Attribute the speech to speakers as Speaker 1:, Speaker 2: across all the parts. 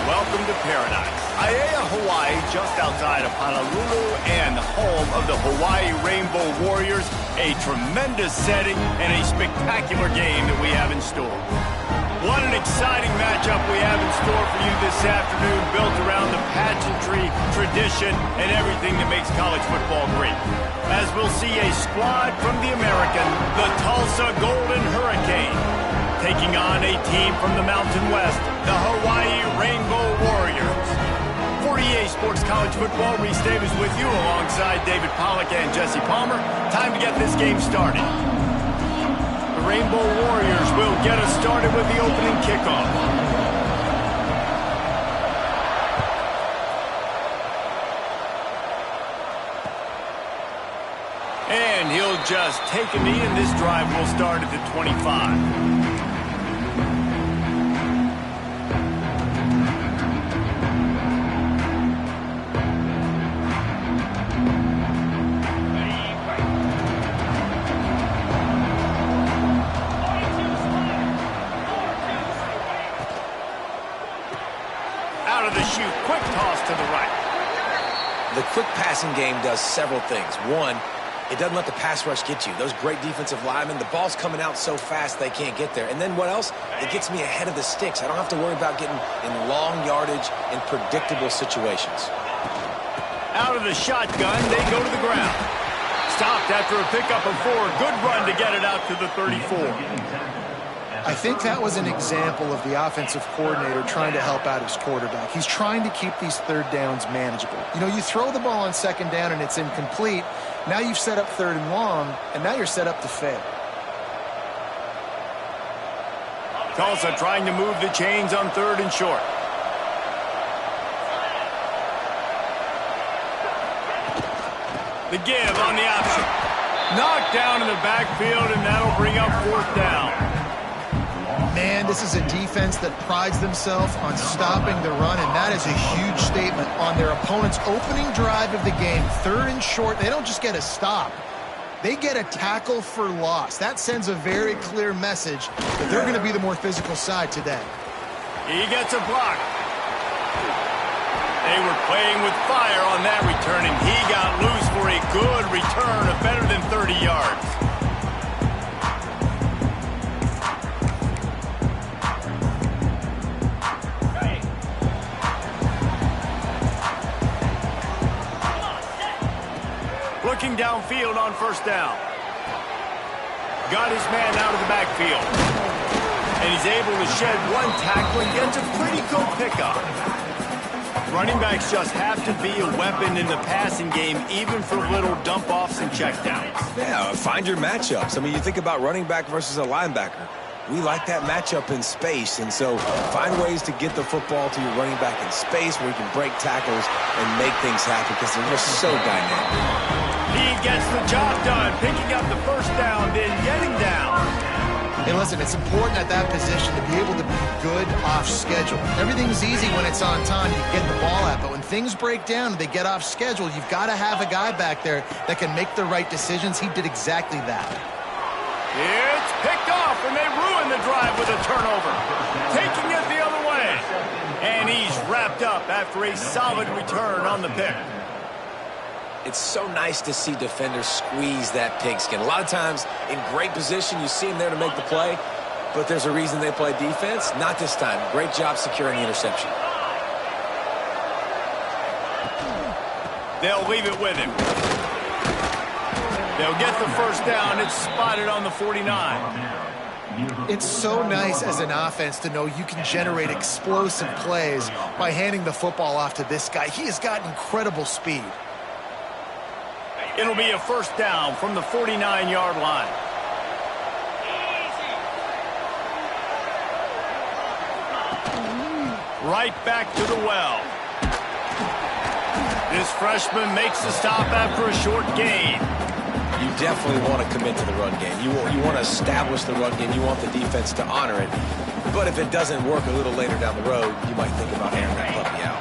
Speaker 1: welcome to paradise. Aiea, Hawaii, just outside of Honolulu and the home of the Hawaii Rainbow Warriors. A tremendous setting and a spectacular game that we have in store. What an exciting matchup we have in store for you this afternoon, built around the pageantry, tradition, and everything that makes college football great. As we'll see a squad from the American, the Tulsa Golden Hurricane, taking on a team from the Mountain West, the Hawaii Rainbow Warriors. For EA Sports College Football, Reese Davis with you alongside David Pollack and Jesse Palmer. Time to get this game started. The Rainbow Warriors will get us started with the opening kickoff. And he'll just take a knee, and this drive will start at the 25. Quick toss to the right.
Speaker 2: The quick passing game does several things. One, it doesn't let the pass rush get you. Those great defensive linemen, the ball's coming out so fast they can't get there. And then what else? It gets me ahead of the sticks. I don't have to worry about getting in long yardage and predictable situations.
Speaker 1: Out of the shotgun, they go to the ground. Stopped after a pickup of 4. Good run to get it out to the 34.
Speaker 3: I think that was an example of the offensive coordinator trying to help out his quarterback. He's trying to keep these third downs manageable. You know, you throw the ball on second down and it's incomplete. Now you've set up third and long, and now you're set up to fail.
Speaker 1: Tulsa trying to move the chains on third and short. The give on the option. Knocked down in the backfield, and that'll bring up fourth down.
Speaker 3: Man, this is a defense that prides themselves on stopping the run, and that is a huge statement on their opponent's opening drive of the game. Third and short, they don't just get a stop. They get a tackle for loss. That sends a very clear message that they're going to be the more physical side today.
Speaker 1: He gets a block. They were playing with fire on that return, and he got loose for a good return of better than 30 yards. Looking downfield on first down. Got his man out of the backfield. And he's able to shed one tackle and gets a pretty good pickup. Running backs just have to be a weapon in the passing game, even for little dump-offs and checkdowns.
Speaker 2: Yeah, find your matchups. I mean, you think about running back versus a linebacker. We like that matchup in space, and so find ways to get the football to your running back in space where you can break tackles and make things happen because they're just so dynamic.
Speaker 1: He gets the job done, picking up the first down, then getting down.
Speaker 3: Hey, listen, it's important at that position to be able to be good off schedule. Everything's easy when it's on time, you get the ball out, but when things break down and they get off schedule, you've got to have a guy back there that can make the right decisions. He did exactly that.
Speaker 1: It's picked off, and they ruin the drive with a turnover. Taking it the other way. And he's wrapped up after a solid return on the pick.
Speaker 2: It's so nice to see defenders squeeze that pigskin. A lot of times, in great position, you see them there to make the play, but there's a reason they play defense. Not this time. Great job securing the interception.
Speaker 1: They'll leave it with him. They'll get the first down. It's spotted on the 49.
Speaker 3: It's so nice as an offense to know you can generate explosive plays by handing the football off to this guy. He has got incredible speed.
Speaker 1: It'll be a first down from the 49-yard line. Right back to the well. This freshman makes the stop after a short gain.
Speaker 2: You definitely want to commit to the run game. You want to establish the run game. You want the defense to honor it. But if it doesn't work a little later down the road, you might think about airing that puppy out.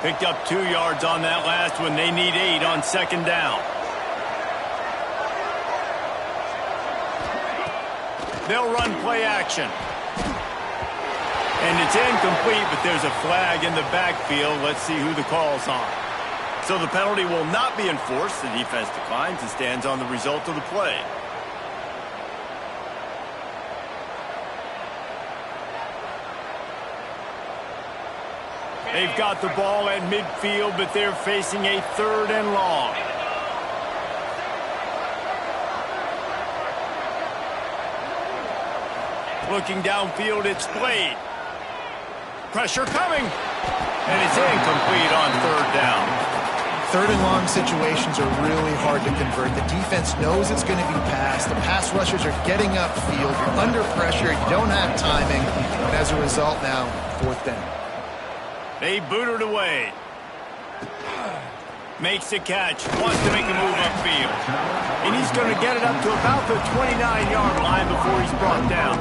Speaker 1: Picked up 2 yards on that last one. They need 8 on second down. They'll run play action. And It's incomplete, but there's a flag in the backfield. Let's see who the call's on. So the penalty will not be enforced. The defense declines and stands on the result of the play. They've got the ball at midfield, but they're facing a 3rd and long. Looking downfield, it's Blade. Pressure coming. And it's incomplete on 3rd down.
Speaker 3: 3rd and long situations are really hard to convert. The defense knows it's going to be passed. The pass rushers are getting upfield. You're under pressure. You don't have timing. And as a result now, 4th down.
Speaker 1: They boot it away. Makes the catch. Wants to make a move upfield. And he's going to get it up to about the 29-yard line before he's brought down.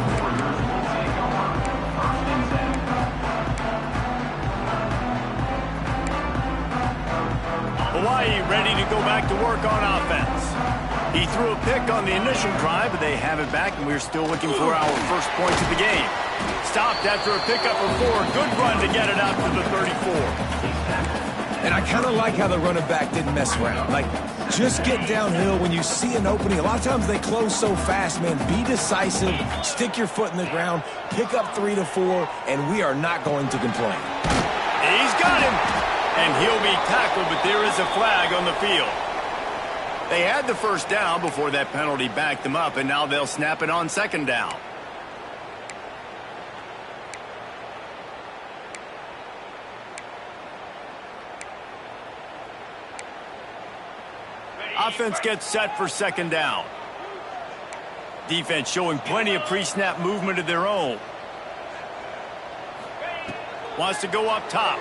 Speaker 1: Hawaii ready to go back to work on offense. He threw a pick on the initial drive, but they have it back, and we're still looking for our first points of the game. Stopped after a pickup of 4. Good run to get it out to the 34.
Speaker 2: And I kind of like how the running back didn't mess around. Like, just get downhill when you see an opening. A lot of times they close so fast, man. Be decisive, stick your foot in the ground, pick up 3 to 4, and we are not going to complain.
Speaker 1: He's got him. And he'll be tackled, but there is a flag on the field. They had the first down before that penalty backed them up, and now they'll snap it on 2nd down. Offense gets set for 2nd down. Defense showing plenty of pre-snap movement of their own. Wants to go up top.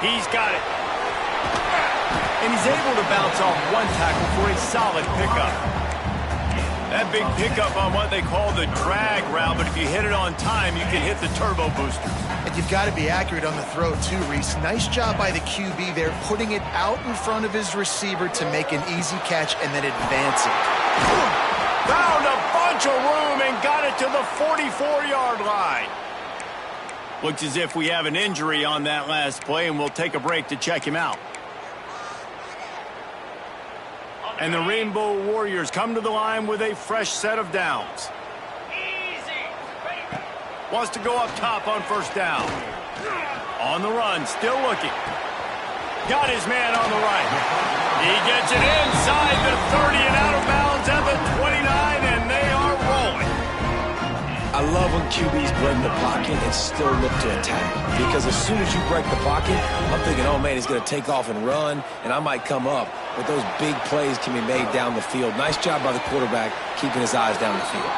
Speaker 1: He's got it. And he's able to bounce off 1 tackle for a solid pickup. That big pickup on what they call the drag route, but if you hit it on time, you can hit the turbo booster.
Speaker 3: And you've got to be accurate on the throw, too, Reese. Nice job by the QB there, putting it out in front of his receiver to make an easy catch and then advance it.
Speaker 1: Found a bunch of room and got it to the 44-yard line. Looks as if we have an injury on that last play, and we'll take a break to check him out. And the Rainbow Warriors come to the line with a fresh set of downs. Wants to go up top on 1st down. On the run, still looking. Got his man on the right. He gets it inside the 30 and out of bounds at the 29, and they are rolling.
Speaker 2: I love when QBs break the pocket and still look to attack. Because as soon as you break the pocket, I'm thinking, oh, man, he's going to take off and run, and I might come up. But those big plays can be made down the field. Nice job by the quarterback keeping his eyes down the field.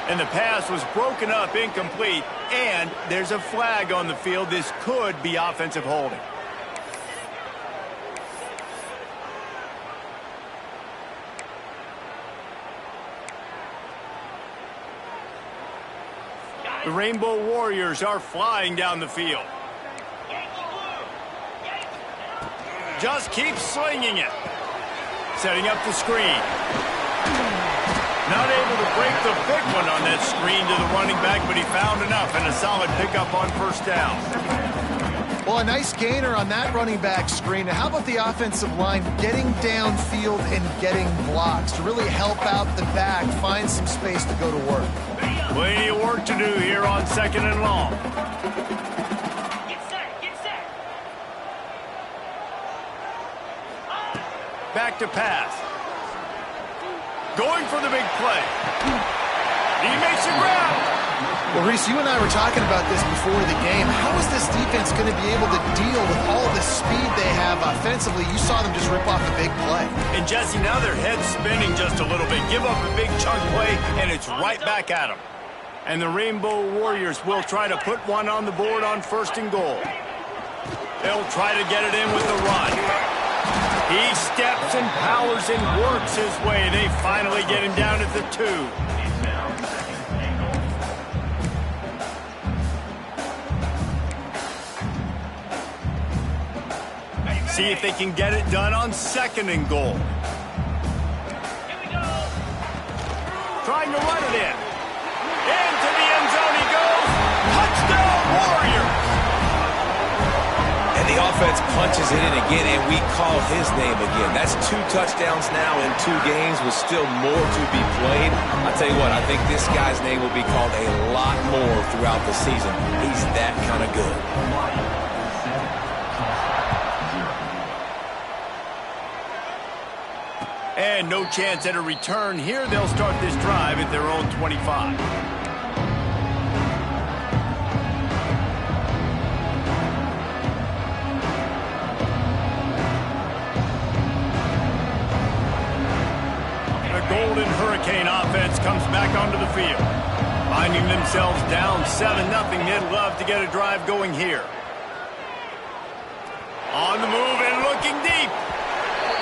Speaker 1: And the pass was broken up, incomplete, and there's a flag on the field. This could be offensive holding. The Rainbow Warriors are flying down the field. Just keep slinging it. Setting up the screen. Not able to break the big one on that screen to the running back, but he found enough and a solid pickup on 1st down.
Speaker 3: Well, a nice gainer on that running back screen. How about the offensive line getting downfield and getting blocks to really help out the back, find some space to go to work?
Speaker 1: Plenty of work to do here on 2nd and long.
Speaker 4: Get set, get set.
Speaker 1: Back to pass. Going for the big play. He makes a grab.
Speaker 3: Well, Reese, you and I were talking about this before the game. How is this defense going to be able to deal with all the speed they have offensively? You saw them just rip off a big play.
Speaker 1: And, Jesse, now their head's spinning just a little bit. Give up a big chunk play, and it's right back at them. And the Rainbow Warriors will try to put one on the board on 1st and goal. They'll try to get it in with the run. He steps and powers and works his way. They finally get him down at the 2. See if they can get it done on 2nd and goal.
Speaker 4: Here we go.
Speaker 1: Trying to run it in. Into the end zone he goes.
Speaker 2: offense punches it in again, and we call his name again. That's 2 touchdowns now in 2 games with still more to be played. I tell you what, I think this guy's name will be called a lot more throughout the season. He's that kind of good.
Speaker 1: And no chance at a return here. They'll start this drive at their own 25. Golden Hurricane offense comes back onto the field. Finding themselves down 7-0, they'd love to get a drive going here. On the move and looking deep.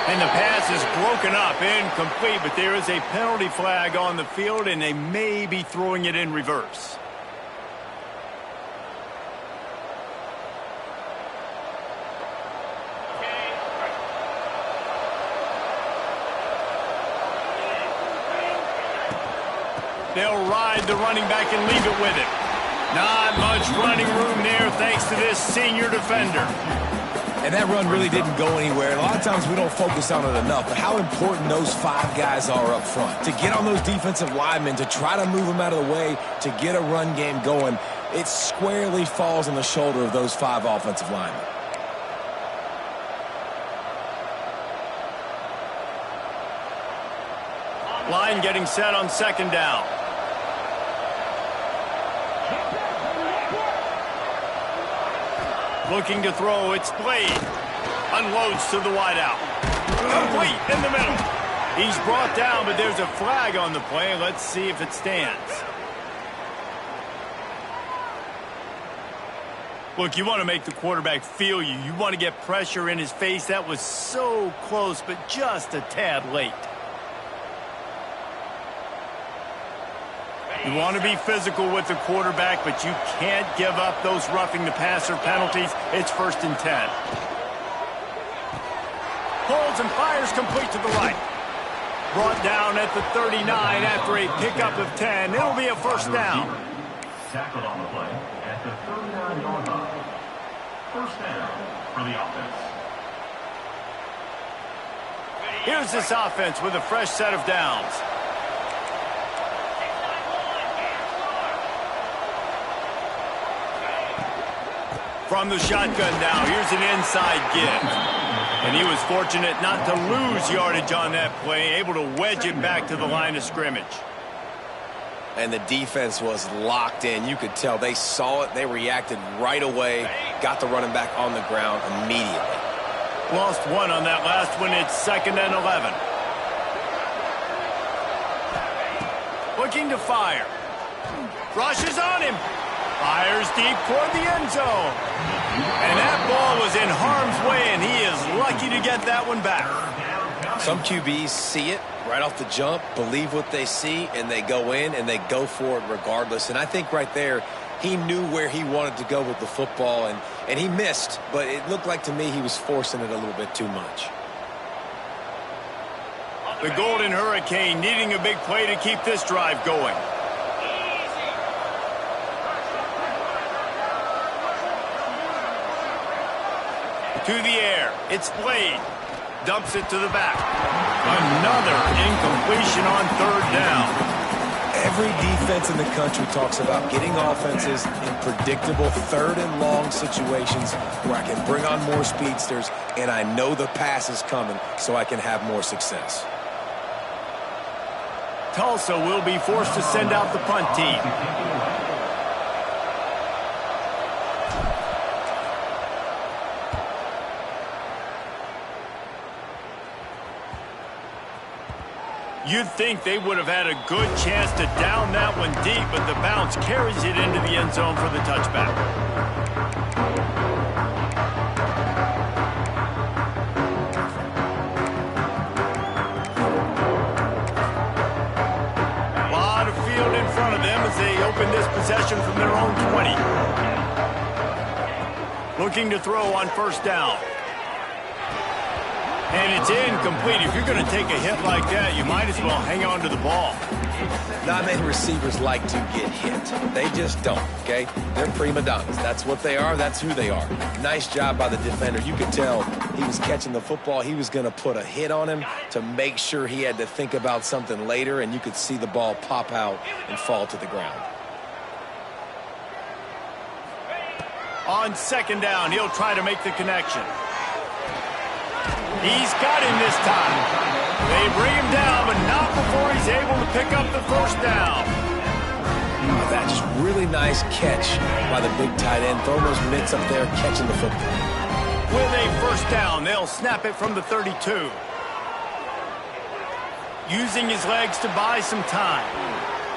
Speaker 1: And the pass is broken up, incomplete, but there is a penalty flag on the field, and they may be throwing it in reverse. They'll ride the running back and leave it with him. Not much running room there thanks to this senior defender.
Speaker 2: And that run really didn't go anywhere. And a lot of times we don't focus on it enough, but how important those 5 guys are up front. To get on those defensive linemen, to try to move them out of the way, to get a run game going, it squarely falls on the shoulder of those 5 offensive linemen.
Speaker 1: Line getting set on 2nd down. Looking to throw, it's Blade. Unloads to the wideout. Complete in the middle. He's brought down, but there's a flag on the play. Let's see if it stands. Look, you want to make the quarterback feel you. You want to get pressure in his face. That was so close, but just a tad late. You want to be physical with the quarterback, but you can't give up those roughing the passer penalties. It's 1st and 10. Holds and fires complete to the right. Brought down at the 39 after a pickup of 10. It'll be a 1st down.
Speaker 5: Tackled on the play at the 39-yard line. 1st down for the offense.
Speaker 1: Here's this offense with a fresh set of downs. From the shotgun now, here's an inside give. And he was fortunate not to lose yardage on that play, able to wedge it back to the line of scrimmage.
Speaker 2: And the defense was locked in. You could tell they saw it. They reacted right away, got the running back on the ground immediately.
Speaker 1: Lost 1 on that last one. It's 2nd and 11. Looking to fire. Rushes on him. Fires deep toward the end zone. And that ball was in harm's way, and he is lucky to get that one back.
Speaker 2: Some QBs see it right off the jump, believe what they see, and they go in and they go for it regardless. And I think right there, he knew where he wanted to go with the football, and he missed, but it looked like to me he was forcing it a little bit too much.
Speaker 1: The Golden Hurricane needing a big play to keep this drive going. To the air. It's Blade. Dumps it to the back. Another incompletion on 3rd down.
Speaker 2: Every defense in the country talks about getting offenses in predictable 3rd and long situations where I can bring on more speedsters and I know the pass is coming so I can have more success.
Speaker 1: Tulsa will be forced to send out the punt team. You'd think they would have had a good chance to down that one deep, but the bounce carries it into the end zone for the touchback. A lot of field in front of them as they open this possession from their own 20. Looking to throw on 1st down. And it's incomplete. If you're going to take a hit like that, you might as well hang on to the ball.
Speaker 2: Not many receivers like to get hit. They just don't, okay? They're prima donnas. That's what they are. That's who they are. Nice job by the defender. You could tell he was catching the football. He was going to put a hit on him to make sure he had to think about something later, and you could see the ball pop out and fall to the ground.
Speaker 1: On second down, he'll try to make the connection. He's got him this time. They bring him down, but not before he's able to pick up the first down.
Speaker 2: That's just really nice catch by the big tight end. Throwing those mitts up there, catching the football.
Speaker 1: With a first down, they'll snap it from the 32. Using his legs to buy some time.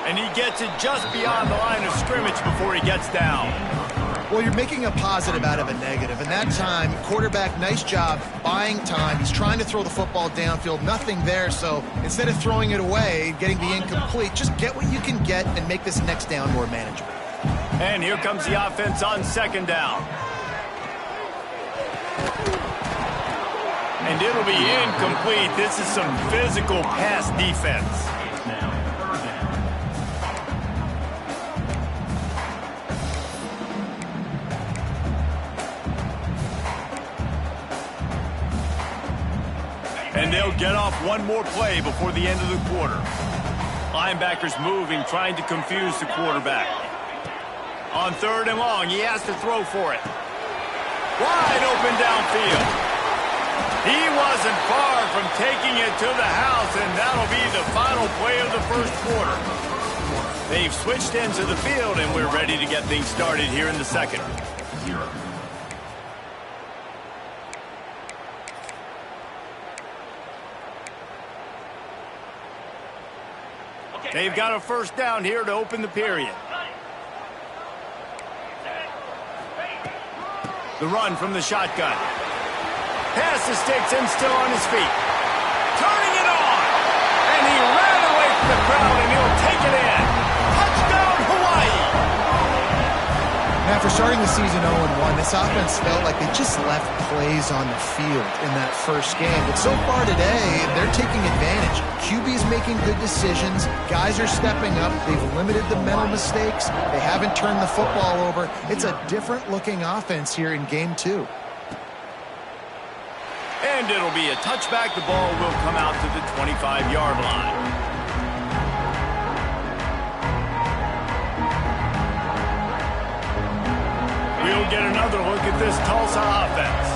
Speaker 1: And he gets it just beyond the line of scrimmage before he gets down.
Speaker 3: Well, you're making a positive out of a negative. And that time, quarterback, nice job buying time. He's trying to throw the football downfield. Nothing there. So instead of throwing it away, getting the incomplete, just get what you can get and make this next down more manageable.
Speaker 1: And here comes the offense on second down. And it'll be incomplete. This is some physical pass defense. And they'll get off one more play before the end of the quarter. Linebackers moving, trying to confuse the quarterback. On third and long, he has to throw for it. Wide open downfield. He wasn't far from taking it to the house, and that'll be the final play of the first quarter. They've switched ends of the field, and we're ready to get things started here in the second. They've got a first down here to open the period. The run from the shotgun. Pass the sticks and still on his feet. Turning it on. And he ran away from the crowd and he'll take it in. Touchdown, Hawaii.
Speaker 3: Now, for starting the season 0-1, this offense felt like they just left plays on the field in that first game. But so far today, they're taking advantage. QB's making good decisions. Guys are stepping up. They've limited the mental mistakes. They haven't turned the football over. It's a different-looking offense here in Game 2.
Speaker 1: And it'll be a touchback. The ball will come out to the 25-yard line. We'll get another look at this Tulsa offense.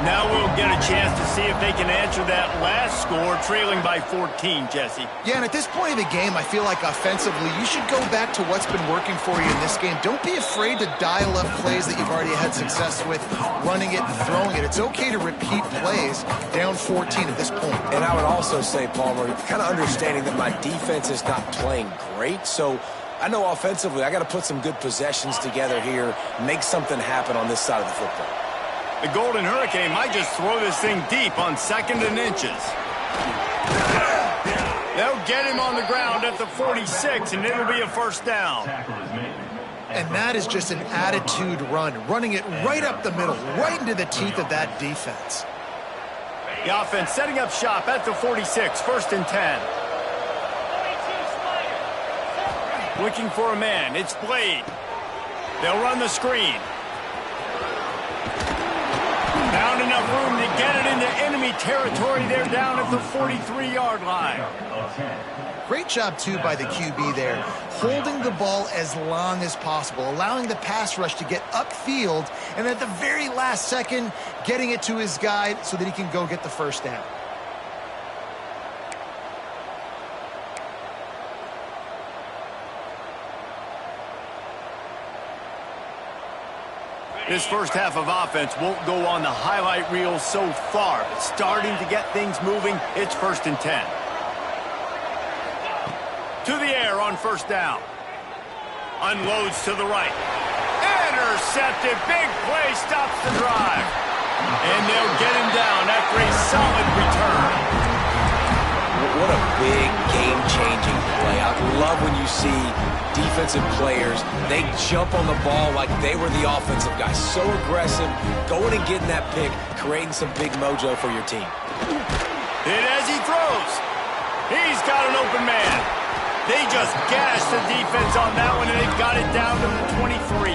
Speaker 1: Now we'll get a chance to see if they can answer that last score, trailing by 14, Jesse.
Speaker 3: Yeah, and at this point of the game, I feel like offensively, you should go back to what's been working for you in this game. Don't be afraid to dial up plays that you've already had success with, running it and throwing it. It's okay to repeat plays down 14 at this point. And I would also say, Palmer, kind of understanding that my defense is not playing great, so I know offensively I got to put some good possessions together here, make something happen on this side of the football.
Speaker 1: The Golden Hurricane might just throw this thing deep on second and inches. They'll get him on the ground at the 46, and it'll be a first down.
Speaker 3: And that is just an attitude run, running it right up the middle, right into the teeth of that defense.
Speaker 1: The offense setting up shop at the 46, first and 10. Looking for a man. It's Blade. They'll run the screen. Found enough room to get it into enemy territory. They're down at the 43-yard line.
Speaker 3: Great job, too, by the QB there, holding the ball as long as possible, allowing the pass rush to get upfield, and at the very last second, getting it to his guy so that he can go get the first down.
Speaker 1: This first half of offense won't go on the highlight reel so far, but starting to get things moving, it's first and 10. To the air on first down. Unloads to the right. Intercepted. Big play stops the drive. And they'll get him down after a solid return.
Speaker 2: What a big game-changing play. I love when you see defensive players, they jump on the ball like they were the offensive guys. So aggressive, going and getting that pick, creating some big mojo for your team.
Speaker 1: Hit as he throws. He's got an open man. They just gashed the defense on that one, and they've got it down to the 23.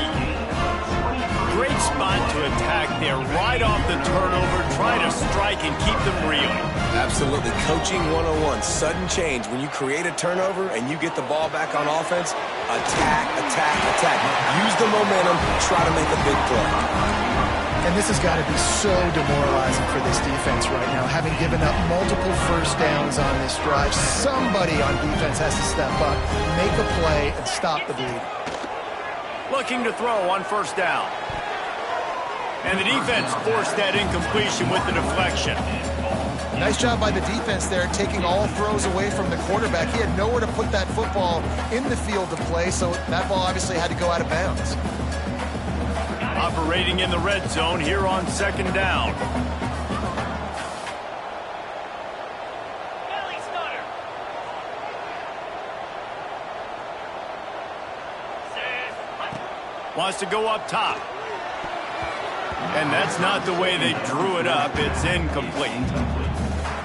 Speaker 1: Great spot to attack there, right off the turnover, trying to strike and keep them reeling.
Speaker 2: Absolutely. Coaching 101. Sudden change. When you create a turnover and you get the ball back on offense, attack, attack, attack. Use the momentum, try to make a big play.
Speaker 3: And this has got to be so demoralizing for this defense right now. Having given up multiple first downs on this drive, somebody on defense has to step up, make a play, and stop the bleed.
Speaker 1: Looking to throw on first down. And the defense forced that incompletion with the deflection.
Speaker 3: Nice job by the defense there, taking all throws away from the quarterback. He had nowhere to put that football in the field to play, so that ball obviously had to go out of bounds.
Speaker 1: Operating in the red zone here on second down.
Speaker 4: Belly starter. Says, what?
Speaker 1: Wants to go up top. And that's not the way they drew it up. It's incomplete.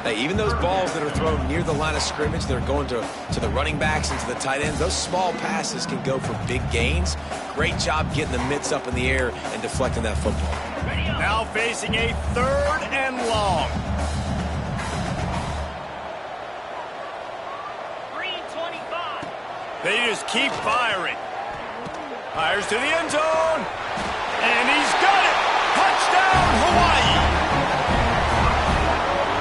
Speaker 2: Hey, even those balls that are thrown near the line of scrimmage, that are going to the running backs and to the tight ends, those small passes can go for big gains. Great job getting the mitts up in the air and deflecting that football.
Speaker 1: Now facing a 3rd and long.
Speaker 4: Green 25.
Speaker 1: They just keep firing. Fires to the end zone. And he's got it. Touchdown, Hawaii.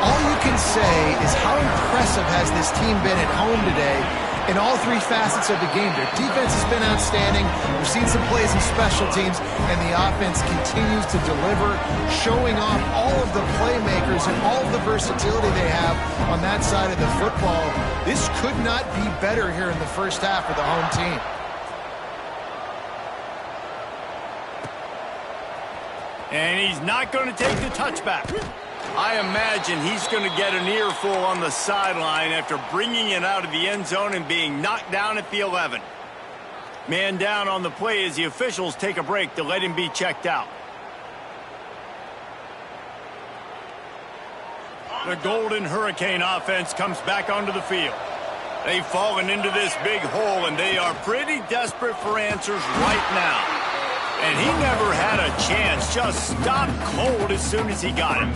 Speaker 3: All you can say is how impressive has this team been at home today in all 3 facets of the game. Their defense has been outstanding. We've seen some plays in special teams, and the offense continues to deliver, showing off all of the playmakers and all of the versatility they have on that side of the football. This could not be better here in the first half for the home team.
Speaker 1: And he's not going to take the touchback. I imagine he's going to get an earful on the sideline after bringing it out of the end zone and being knocked down at the 11. Man down on the play as the officials take a break to let him be checked out. The Golden Hurricane offense comes back onto the field. They've fallen into this big hole, and they are pretty desperate for answers right now. And he never had a chance, just stopped cold as soon as he got him.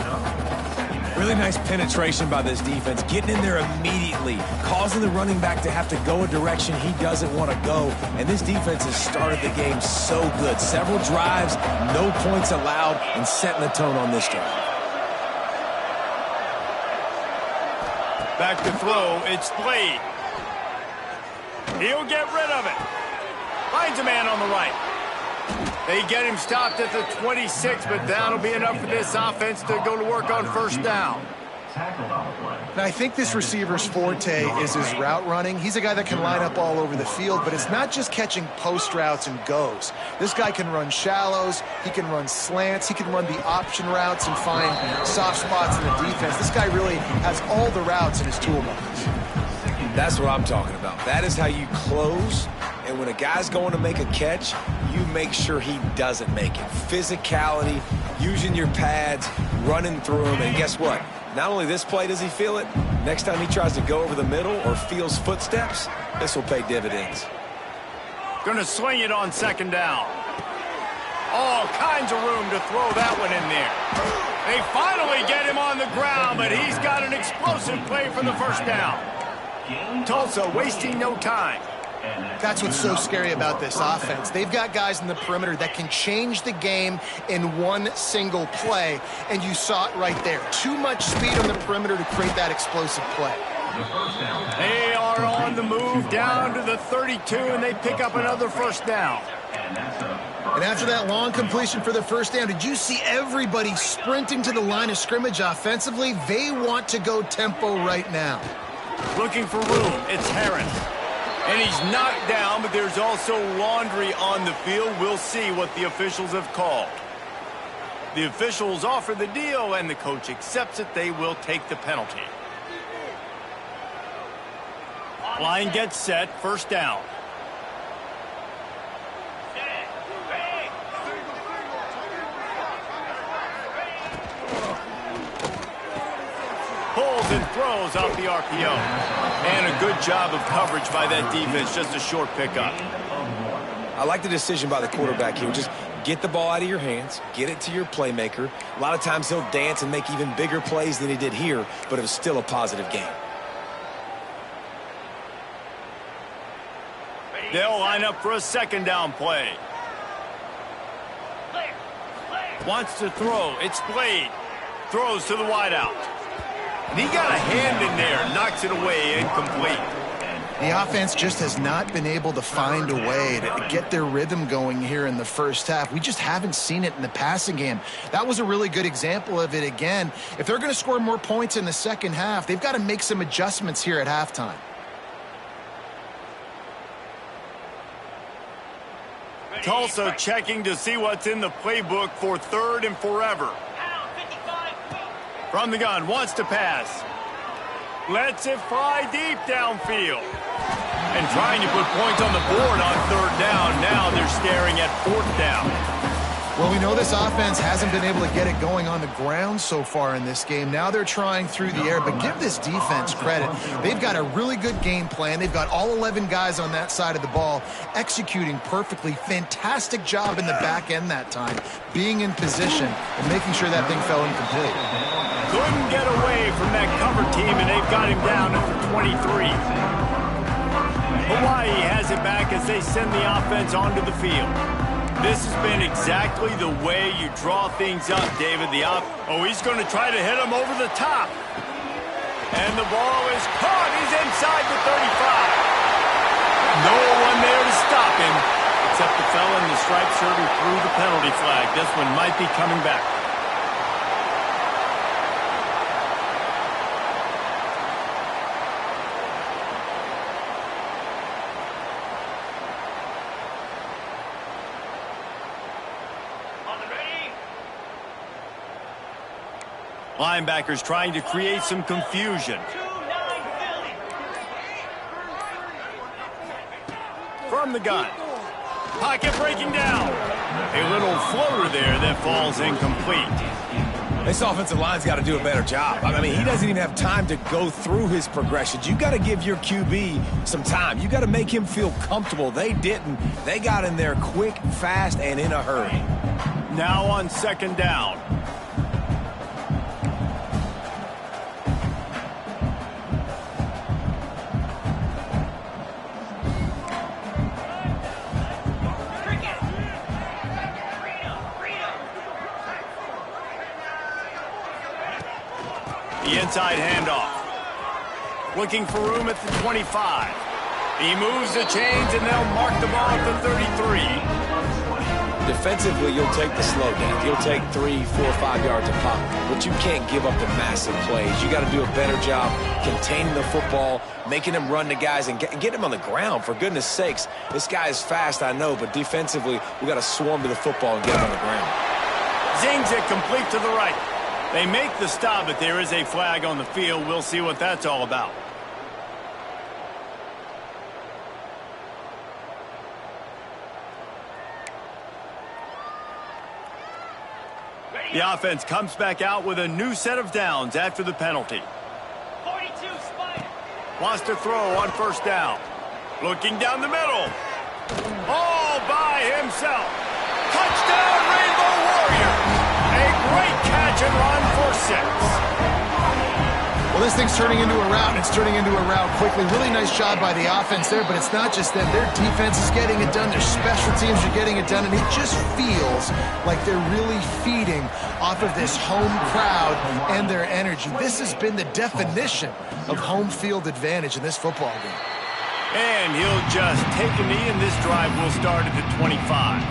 Speaker 2: Really nice penetration by this defense, getting in there immediately, causing the running back to have to go a direction he doesn't want to go. And this defense has started the game so good. Several drives, no points allowed, and setting the tone on this drive.
Speaker 1: Back to throw, it's Blade. He'll get rid of it. Finds a man on the right. They get him stopped at the 26, but that'll be enough for this offense to go to work on first down.
Speaker 3: And I think this receiver's forte is his route running. He's a guy that can line up all over the field, but it's not just catching post routes and goes. This guy can run shallows, he can run slants, he can run the option routes and find soft spots in the defense. This guy really has all the routes in his toolbox.
Speaker 2: That's what I'm talking about. That is how you close. And when a guy's going to make a catch, you make sure he doesn't make it. Physicality, using your pads, running through them. And guess what? Not only this play does he feel it, next time he tries to go over the middle or feels footsteps, this will pay dividends.
Speaker 1: Gonna swing it on second down. All kinds of room to throw that one in there. They finally get him on the ground, but he's got an explosive play for the first down. Tulsa wasting no time.
Speaker 3: That's what's so scary about this offense. They've got guys in the perimeter that can change the game in one single play, and you saw it right there. Too much speed on the perimeter to create that explosive play.
Speaker 1: They are on the move down to the 32, and they pick up another first down.
Speaker 3: And after that long completion for the first down, did you see everybody sprinting to the line of scrimmage offensively? They want to go tempo right now.
Speaker 1: Looking for room, it's Herron. And he's knocked down, but there's also laundry on the field. We'll see what the officials have called. The officials offer the deal, and the coach accepts it. They will take the penalty. Line gets set, first down. and throws off the RPO. And a good job of coverage by that defense, just a short pickup.
Speaker 2: I like the decision by the quarterback here. Just get the ball out of your hands, get it to your playmaker. A lot of times he'll dance and make even bigger plays than he did here, but it was still a positive game.
Speaker 1: They'll line up for a second down play. Wants to throw. It's Blade. Throws to the wideout. And he got a hand in there. Knocks it away. Incomplete.
Speaker 3: The offense just has not been able to find a way to get their rhythm going here in the first half. We just haven't seen it in the passing game. That was a really good example of it again. If they're going to score more points in the second half, they've got to make some adjustments here at halftime.
Speaker 1: Tulsa checking to see what's in the playbook for third and forever. From the gun, wants to pass. Lets it fly deep downfield. And trying to put points on the board on third down. Now they're staring at fourth down.
Speaker 3: Well, we know this offense hasn't been able to get it going on the ground so far in this game. Now they're trying through the air, but give this defense credit. They've got a really good game plan. They've got all 11 guys on that side of the ball executing perfectly. Fantastic job in the back end that time, being in position and making sure that thing fell incomplete.
Speaker 1: Couldn't get away from that cover team, and they've got him down at the 23. Hawaii has it back as they send the offense onto the field. This has been exactly the way you draw things up, David. Oh, he's going to try to hit him over the top. And the ball is caught. He's inside the 35. No one there to stop him, except the fella in the striped shirt who threw the penalty flag. This one might be coming back. Linebackers trying to create some confusion. From the gun. Pocket breaking down. A little floater there that falls incomplete.
Speaker 2: This offensive line's got to do a better job. I mean, he doesn't even have time to go through his progressions. You got to give your QB some time. You got to make him feel comfortable. They didn't. They got in there quick, fast, and in a hurry.
Speaker 1: Now on second down. The inside handoff. Looking for room at the 25. He moves the chains, and they'll mark the ball at the 33.
Speaker 2: Defensively, you'll take the slow down. You'll take 3, 4, 5 yards of pop, but you can't give up the massive plays. You got to do a better job containing the football, making them run to guys, and get him on the ground, for goodness sakes. This guy is fast, I know, but defensively, we got to swarm to the football and get him on the ground.
Speaker 1: Zings it complete to the right. They make the stop, but there is a flag on the field. We'll see what that's all about. The offense comes back out with a new set of downs after the penalty.
Speaker 4: 42 Spider.
Speaker 1: Wants to throw on first down. Looking down the middle. All by himself. Touchdown, Rainbow Warriors. A great catch and run for 6.
Speaker 3: Well, this thing's turning into a rout. It's turning into a rout quickly. Really nice job by the offense there, but it's not just them. Their defense is getting it done. Their special teams are getting it done, and it just feels like they're really feeding off of this home crowd and their energy. This has been the definition of home field advantage in this football game.
Speaker 1: And he'll just take a knee, and this drive will start at the 25.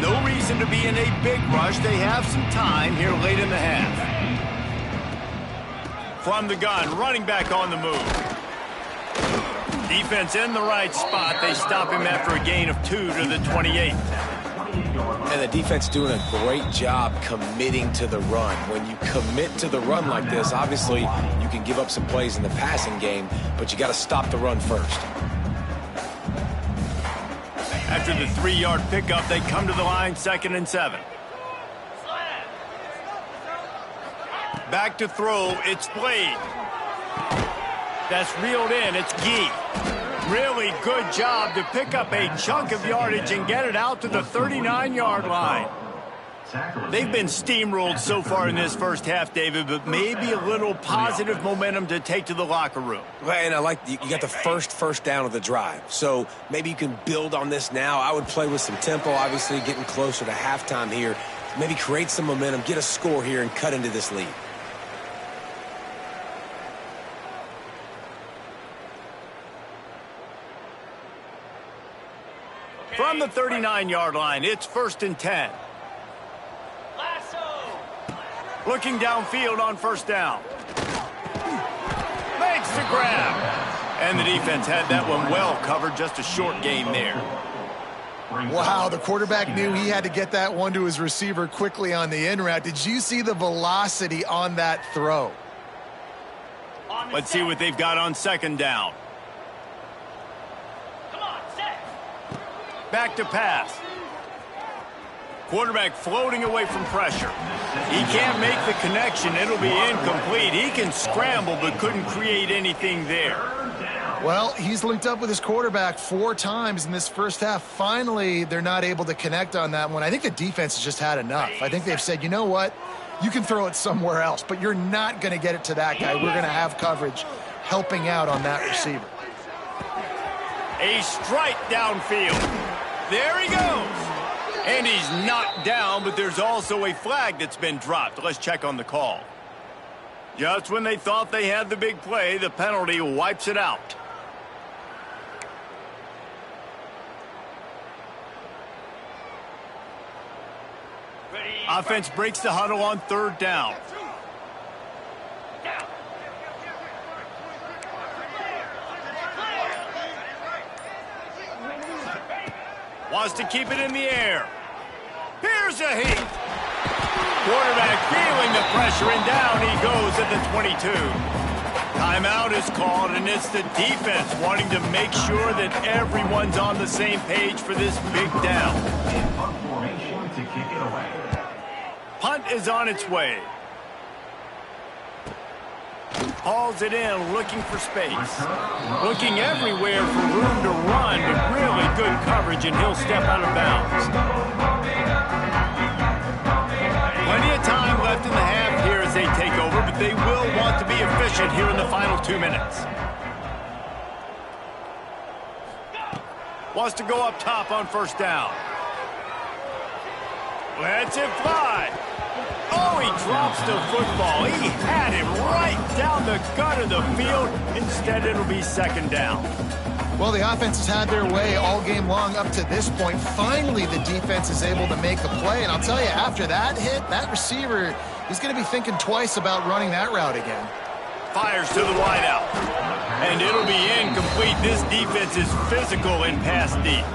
Speaker 1: No reason to be in a big rush. They have some time here late in the half. From the gun, running back on the move. Defense in the right spot. They stop him after a gain of 2 to the 28.
Speaker 2: And the defense doing a great job committing to the run. When you commit to the run like this, obviously you can give up some plays in the passing game, but you got to stop the run first.
Speaker 1: At After the 3-yard pickup, they come to the line, 2nd and 7. Back to throw, it's Blade. That's reeled in, it's Gee. Really good job to pick up a chunk of yardage and get it out to the 39-yard line. They've been steamrolled so far in this first half, David, but maybe a little positive momentum to take to the locker room.
Speaker 2: Well, and I like you got the first down of the drive. So maybe you can build on this now. I would play with some tempo, obviously getting closer to halftime here. Maybe create some momentum, get a score here, and cut into this lead.
Speaker 1: From the 39-yard line, it's 1st and 10. Looking downfield on 1st down. Makes the grab. And the defense had that one well covered, just a short gain there.
Speaker 3: Wow, the quarterback knew he had to get that one to his receiver quickly on the in route. Did you see the velocity on that throw?
Speaker 1: Let's see what they've got on 2nd down. Back to pass. Quarterback floating away from pressure. He can't make the connection. It'll be incomplete. He can scramble but couldn't create anything there.
Speaker 3: Well, he's linked up with his quarterback 4 times in this first half. Finally, they're not able to connect on that one. I think the defense has just had enough. I think they've said, you know what? You can throw it somewhere else, but you're not going to get it to that guy. We're going to have coverage helping out on that receiver.
Speaker 1: A strike downfield. There he goes. And he's knocked down, but there's also a flag that's been dropped. Let's check on the call. Just when they thought they had the big play, the penalty wipes it out. Offense breaks the huddle on 3rd down. Wants to keep it in the air. Here's a heat. Quarterback feeling the pressure, and down he goes at the 22. Timeout is called, and it's the defense wanting to make sure that everyone's on the same page for this big down.
Speaker 5: Punt formation to kick it away.
Speaker 1: Punt is on its way. Hauls it in, looking for space. Looking everywhere for room to run, but really good coverage, and he'll step out of bounds. Plenty of time left in the half here as they take over, but they will want to be efficient here in the final 2 minutes. Wants to go up top on 1st down. Lets it fly. Oh, he drops the football. He had it right down the gut of the field. Instead, it'll be 2nd down.
Speaker 3: Well, the offense has had their way all game long up to this point. Finally, the defense is able to make a play. And I'll tell you, after that hit, that receiver, he's going to be thinking twice about running that route again.
Speaker 1: Fires to the wideout. And it'll be incomplete. This defense is physical in pass deep.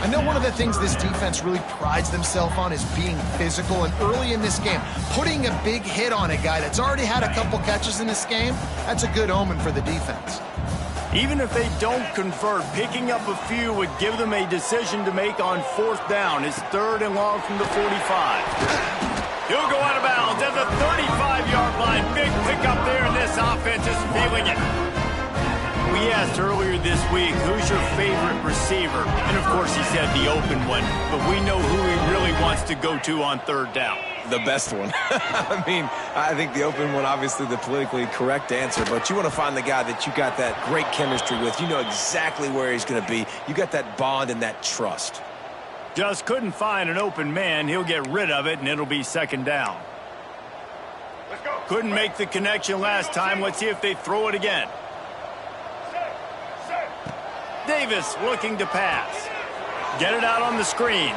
Speaker 3: I know one of the things this defense really prides themselves on is being physical, and early in this game, putting a big hit on a guy that's already had a couple catches in this game, that's a good omen for the defense.
Speaker 1: Even if they don't convert, picking up a few would give them a decision to make on 4th down. It's 3rd and long from the 45. He'll go out of bounds at the 35-yard line. Big pickup there, and this offense is feeling it. We asked earlier this week, who's your favorite receiver? And, of course, he said the open one. But we know who he really wants to go to on 3rd down.
Speaker 2: The best one. I mean, I think the open one, obviously the politically correct answer, but you want to find the guy that you got that great chemistry with. You know exactly where he's going to be. You got that bond and that trust.
Speaker 1: Just couldn't find an open man. He'll get rid of it, and it'll be 2nd down. Couldn't make the connection last time. Let's see if they throw it again. Davis looking to pass. Get it out on the screen.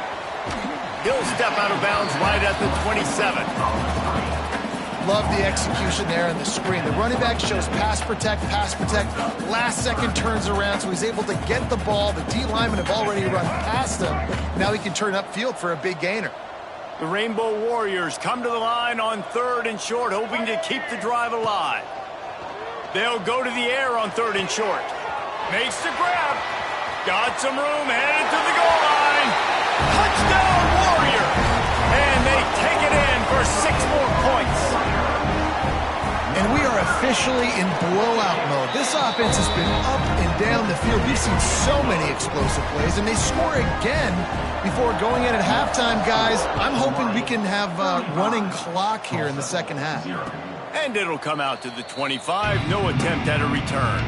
Speaker 1: He'll step out of bounds right at the 27.
Speaker 3: Love the execution there on the screen. The running back shows pass protect, last second turns around, so he's able to get the ball. The D linemen have already run past him. Now he can turn upfield for a big gainer.
Speaker 1: The Rainbow Warriors come to the line on 3rd and short, hoping to keep the drive alive. They'll go to the air on 3rd and short. Makes the grab. Got some room, headed to the goal line. Touchdown, Warriors! And they take it in for 6 more points.
Speaker 3: And we are officially in blowout mode. This offense has been up and down the field. We've seen so many explosive plays, and they score again before going in at halftime, guys. I'm hoping we can have a running clock here in the second half.
Speaker 1: And it'll come out to the 25. No attempt at a return.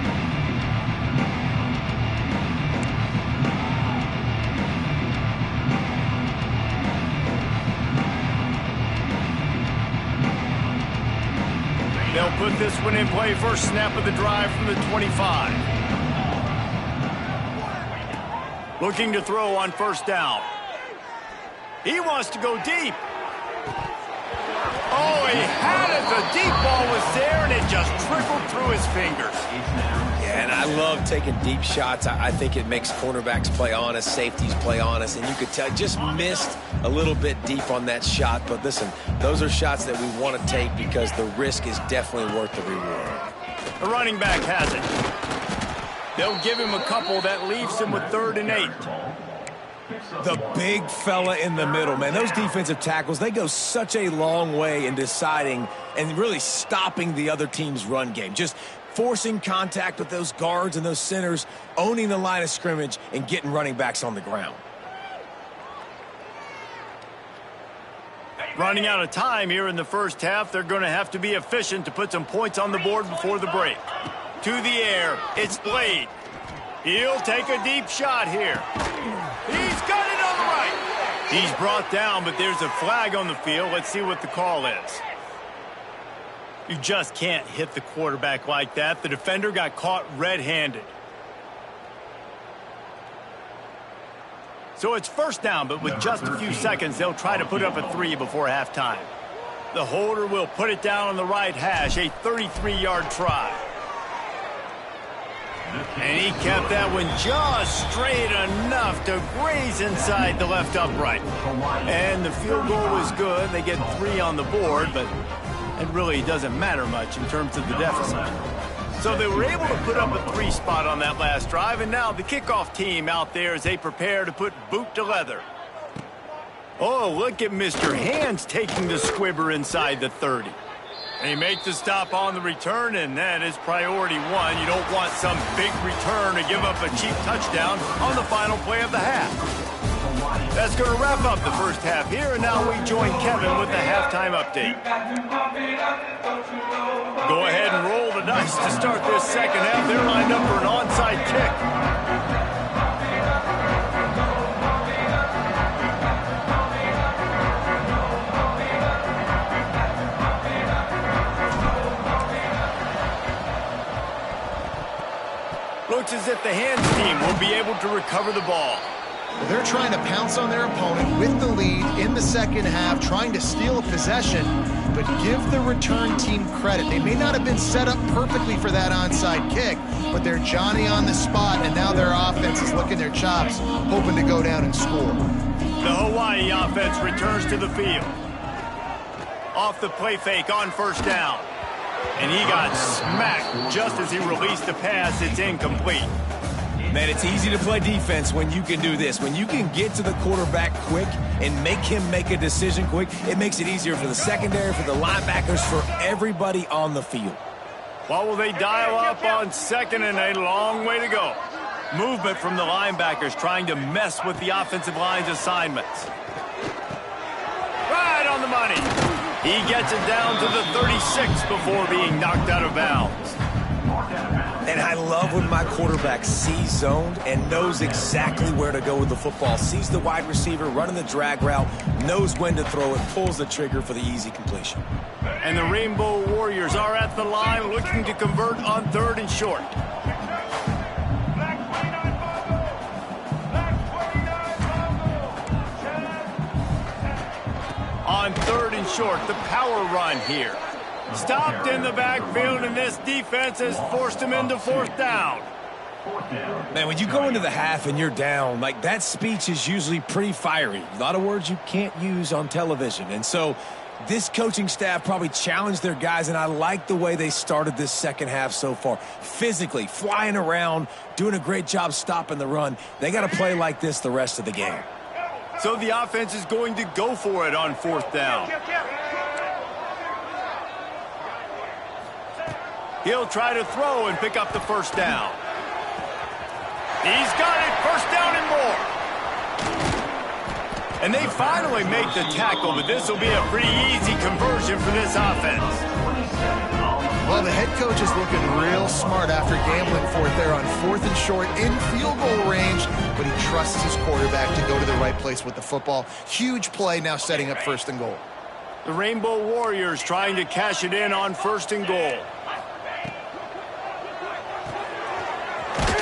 Speaker 1: They'll put this one in play. First snap of the drive from the 25. Looking to throw on first down. He wants to go deep. Oh, he had it. The deep ball was there, and it just trickled through his fingers.
Speaker 2: Yeah, and I love taking deep shots. I think it makes cornerbacks play honest, safeties play honest, and you could tell just missed a little bit deep on that shot. But listen, those are shots that we want to take because the risk is definitely worth the reward.
Speaker 1: The running back has it. They'll give him a couple. That leaves him with 3rd and 8.
Speaker 2: The big fella in the middle, man. Those defensive tackles, they go such a long way in deciding and really stopping the other team's run game. Just forcing contact with those guards and those centers, owning the line of scrimmage, and getting running backs on the ground.
Speaker 1: Running out of time here in the first half. They're going to have to be efficient to put some points on the board before the break. To the air, it's Blade. He'll take a deep shot here. He's got it on the right. He's brought down, but there's a flag on the field. Let's see what the call is. You just can't hit the quarterback like that. The defender got caught red-handed. So it's first down, but with just a few seconds, they'll try to put up a 3 before halftime. The holder will put it down on the right hash, a 33-yard try. And he kept that one just straight enough to graze inside the left upright. And the field goal was good. They get 3 on the board, but it really doesn't matter much in terms of the deficit. So they were able to put up a 3 spot on that last drive, and now the kickoff team out there as they prepare to put boot to leather. Oh, look at Mr. Hands taking the squibber inside the 30. They make the stop on the return, and that is priority 1. You don't want some big return to give up a cheap touchdown on the final play of the half. That's going to wrap up the first half here, and now we join Kevin with the halftime update. Go ahead and roll the dice to start this second half. They're lined up for an onside kick. Looks as if the Hands team will be able to recover the ball.
Speaker 3: They're trying to pounce on their opponent with the lead in the second half, trying to steal a possession, but give the return team credit. They may not have been set up perfectly for that onside kick, but they're Johnny on the spot, and now their offense is licking their chops, hoping to go down and score.
Speaker 1: The Hawaii offense returns to the field. Off the play fake on first down. And he got smacked just as he released the pass. It's incomplete.
Speaker 2: Man, it's easy to play defense when you can do this. When you can get to the quarterback quick and make him make a decision quick, it makes it easier for the secondary, for the linebackers, for everybody on the field.
Speaker 1: What will they dial up on second and a long way to go? Movement from the linebackers trying to mess with the offensive line's assignments. Right on the money. He gets it down to the 36 before being knocked out of bounds.
Speaker 2: And I love when my quarterback sees zoned and knows exactly where to go with the football. Sees the wide receiver running the drag route, knows when to throw it, pulls the trigger for the easy completion.
Speaker 1: And the Rainbow Warriors are at the line looking to convert on 3rd and short. On 3rd and short, the power run here. Stopped in the backfield, and this defense has forced him into 4th down.
Speaker 2: Man, when you go into the half and you're down, like that speech is usually pretty fiery. A lot of words you can't use on television. And so This coaching staff probably challenged their guys, and I like the way they started this second half so far. Physically, flying around, doing a great job stopping the run. They got to play like this the rest of the game.
Speaker 1: So the offense is going to go for it on 4th down. He'll try to throw and pick up the 1st down. He's got it, 1st down and more. And they finally make the tackle, but this will be a pretty easy conversion for this offense.
Speaker 3: Well, the head coach is looking real smart after gambling for it there on 4th and short in field goal range, but he trusts his quarterback to go to the right place with the football. Huge play now setting up 1st and goal.
Speaker 1: The Rainbow Warriors trying to cash it in on 1st and goal.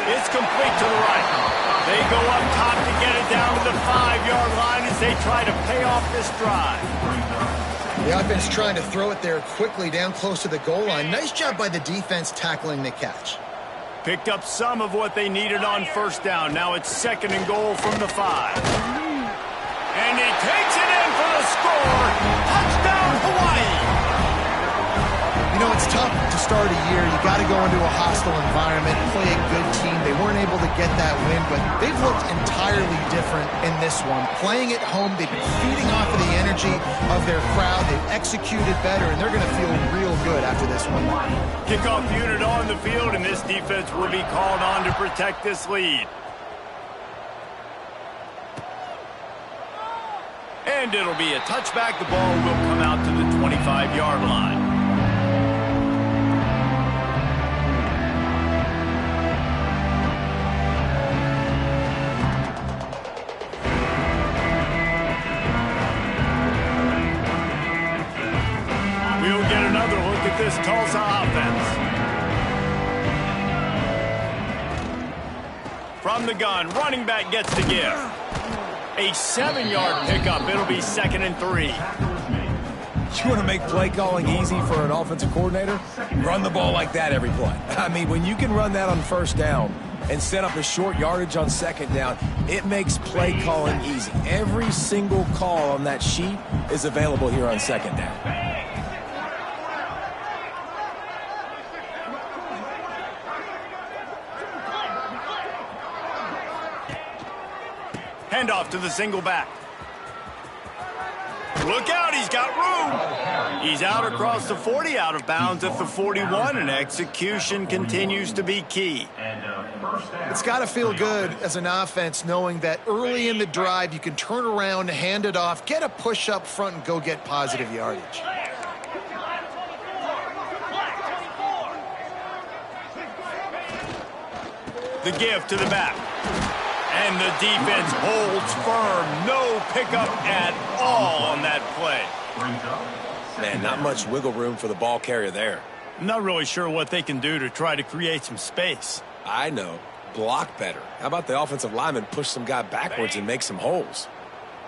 Speaker 1: It's complete to the right. They go up top to get it down to the 5-yard line as they try to pay off this drive.
Speaker 3: The offense trying to throw it there quickly down close to the goal line. Nice job by the defense tackling the catch.
Speaker 1: Picked up some of what they needed on 1st down. Now it's 2nd and goal from the 5. And he takes it in for the score. Touchdown, Hawaii.
Speaker 3: You know, it's tough to start a year. You got to go into a hostile environment, play a good team. They weren't able to get that win, but they've looked entirely different in this one. Playing at home, they've been feeding off of the energy of their crowd. They've executed better, and they're going to feel real good after this one.
Speaker 1: Kickoff unit on the field, and this defense will be called on to protect this lead. And it'll be a touchback. The ball will come out to the 25-yard line. We'll get another look at this Tulsa offense. From the gun, running back gets the give. A 7-yard pickup. It'll be 2nd and 3.
Speaker 2: You want to make play calling easy for an offensive coordinator? Run the ball like that every play. I mean, when you can run that on 1st down and set up a short yardage on 2nd down, it makes play calling easy. Every single call on that sheet is available here on 2nd down.
Speaker 1: Handoff to the single back. Look out, he's got room. He's out across the 40, out of bounds at the 41, and execution continues to be key.
Speaker 3: It's got to feel good as an offense knowing that early in the drive you can turn around, hand it off, get a push up front, and go get positive yardage.
Speaker 1: The give to the back. And the defense holds firm. No pickup at all on that play.
Speaker 2: Man, not much wiggle room for the ball carrier there.
Speaker 1: I'm not really sure what they can do to try to create some space.
Speaker 2: I know. Block better. How about the offensive lineman push some guy backwards and make some holes?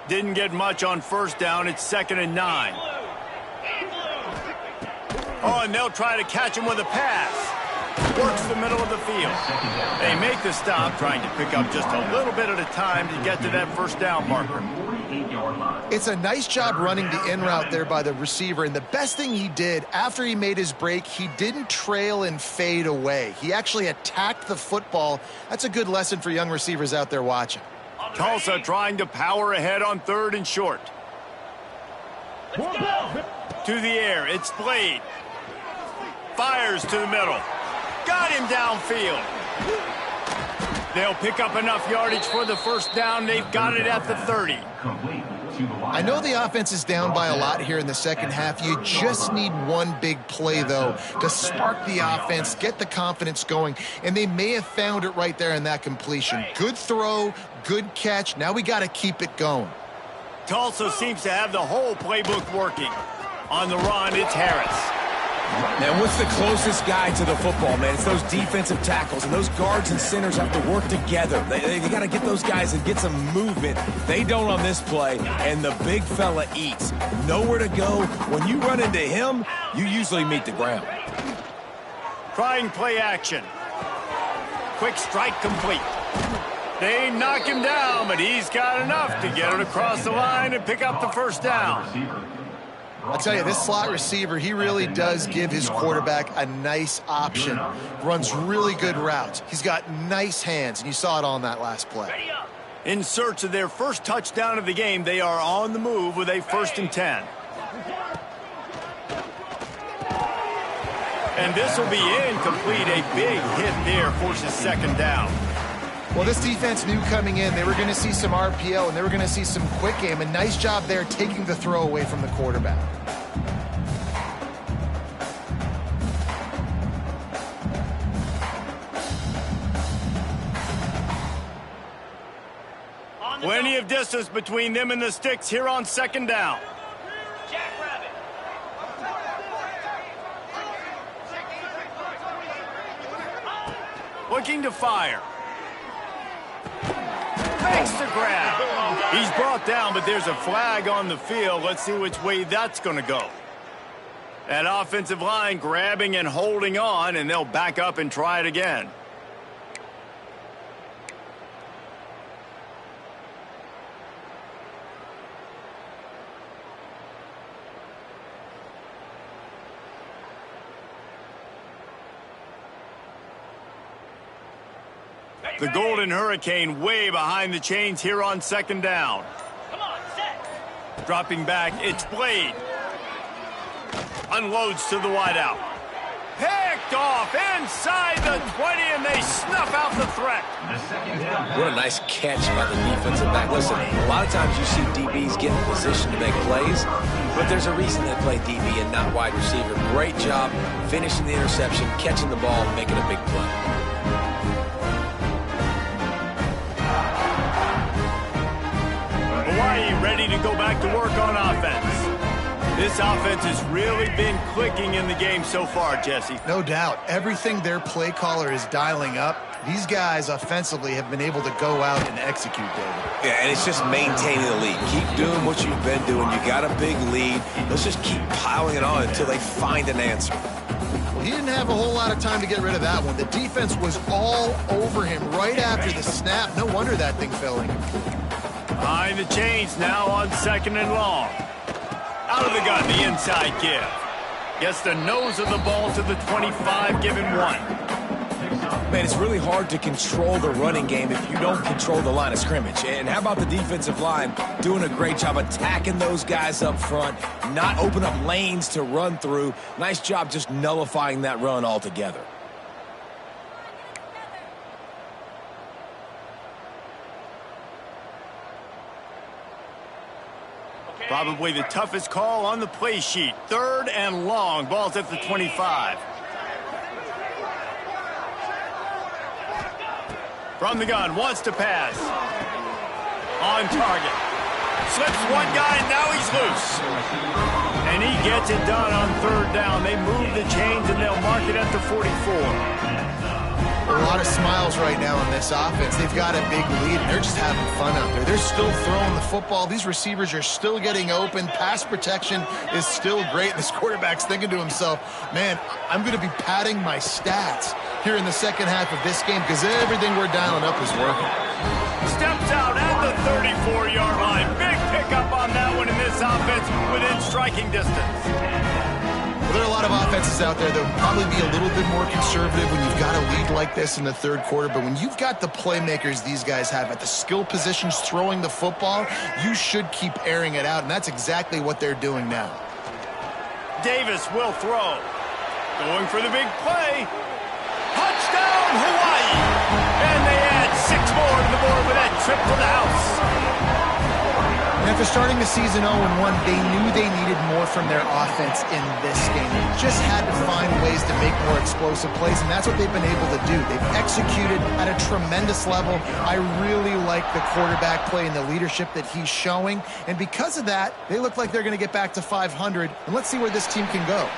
Speaker 1: Didn't get much on 1st down. It's 2nd and 9. Oh, and they'll try to catch him with a pass. Works the middle of the field. They make the stop, trying to pick up just a little bit at a time to get to that 1st down marker.
Speaker 3: It's a nice job running the in route there by the receiver, and the best thing he did after he made his break, he didn't trail and fade away. He actually attacked the football. That's a good lesson for young receivers out there watching.
Speaker 1: Tulsa trying to power ahead on 3rd and short. To the air, it's Blade. Fires to the middle. Got him downfield. They'll pick up enough yardage for the 1st down. They've got it at the 30.
Speaker 3: I know the offense is down by a lot here in the second half. You just need one big play, though, to spark the offense, get the confidence going, and they may have found it right there in that completion. Good throw, good catch. Now we got to keep it going.
Speaker 1: Tulsa seems to have the whole playbook working. On the run, it's Harris.
Speaker 2: Man, what's the closest guy to the football, man? It's those defensive tackles, and those guards and centers have to work together. They got to get those guys and get some movement. They don't on this play, and the big fella eats. Nowhere to go. When you run into him, you usually meet the ground.
Speaker 1: Trying play action. Quick strike complete. They knock him down, but he's got enough to get it across the line and pick up the 1st down.
Speaker 3: I'll tell you, this slot receiver, he really does give his quarterback a nice option. Runs really good routes. He's got nice hands, and you saw it all in that last play.
Speaker 1: In search of their first touchdown of the game, they are on the move with a 1st and 10. And this will be incomplete. A big hit there forces 2nd down.
Speaker 3: Well, this defense knew coming in they were going to see some RPO and they were going to see some quick game. A nice job there taking the throw away from the quarterback.
Speaker 1: Plenty of distance between them and the sticks here on 2nd down.
Speaker 4: Jackrabbit.
Speaker 1: Looking to fire. Makes the grab. He's brought down, but there's a flag on the field. Let's see which way that's going to go. That offensive line grabbing and holding on, and they'll back up and try it again. The Golden Hurricane way behind the chains here on 2nd down.
Speaker 4: Come on, set.
Speaker 1: Dropping back, it's Blade. Unloads to the wideout. Picked off inside the 20, and they snuff out the threat.
Speaker 2: What a nice catch by the defensive back. Listen, a lot of times you see DBs get in position to make plays, but there's a reason they play DB and not wide receiver. Great job finishing the interception, catching the ball, and making a big play.
Speaker 1: Hawaii ready to go back to work on offense. This offense has really been clicking in the game so far, Jesse.
Speaker 3: No doubt. Everything their play caller is dialing up, these guys offensively have been able to go out and execute, David.
Speaker 2: Yeah, and it's just maintaining the lead. Keep doing what you've been doing. You got a big lead. Let's just keep piling it on until they find an answer.
Speaker 3: Well, he didn't have a whole lot of time to get rid of that one. The defense was all over him right after the snap. No wonder that thing fell incomplete.
Speaker 1: Behind the chains now on 2nd and long. Out of the gun, the inside give. Gets the nose of the ball to the 25, giving 1.
Speaker 2: Man, it's really hard to control the running game if you don't control the line of scrimmage. And how about the defensive line doing a great job attacking those guys up front, not open up lanes to run through. Nice job just nullifying that run altogether.
Speaker 1: Probably the toughest call on the play sheet. 3rd and long. Ball's at the 25. From the gun, wants to pass. On target. Slips one guy, and now he's loose. And he gets it done on 3rd down. They move the chains, and they'll mark it at the 44.
Speaker 3: A lot of smiles right now in this offense. They've got a big lead, and they're just having fun out there. They're still throwing the football. These receivers are still getting open. Pass protection is still great. This quarterback's thinking to himself, man, I'm going to be padding my stats here in the 2nd half of this game because everything we're dialing up is working.
Speaker 1: Steps out at the 34-yard line. Big pickup on that one in this offense within striking distance.
Speaker 3: Well, there are a lot of offenses out there that will probably be a little bit more conservative when you've got a lead like this in the 3rd quarter. But when you've got the playmakers these guys have at the skill positions throwing the football, you should keep airing it out. And that's exactly what they're doing now.
Speaker 1: Davis will throw. Going for the big play. Touchdown, Hawaii! And they add 6 more to the board with that trip to the house.
Speaker 3: And after starting the season 0-1, they knew they needed more from their offense in this game. They just had to find ways to make more explosive plays, and that's what they've been able to do. They've executed at a tremendous level. I really like the quarterback play and the leadership that he's showing. And because of that, they look like they're going to get back to 500. And let's see where this team can go.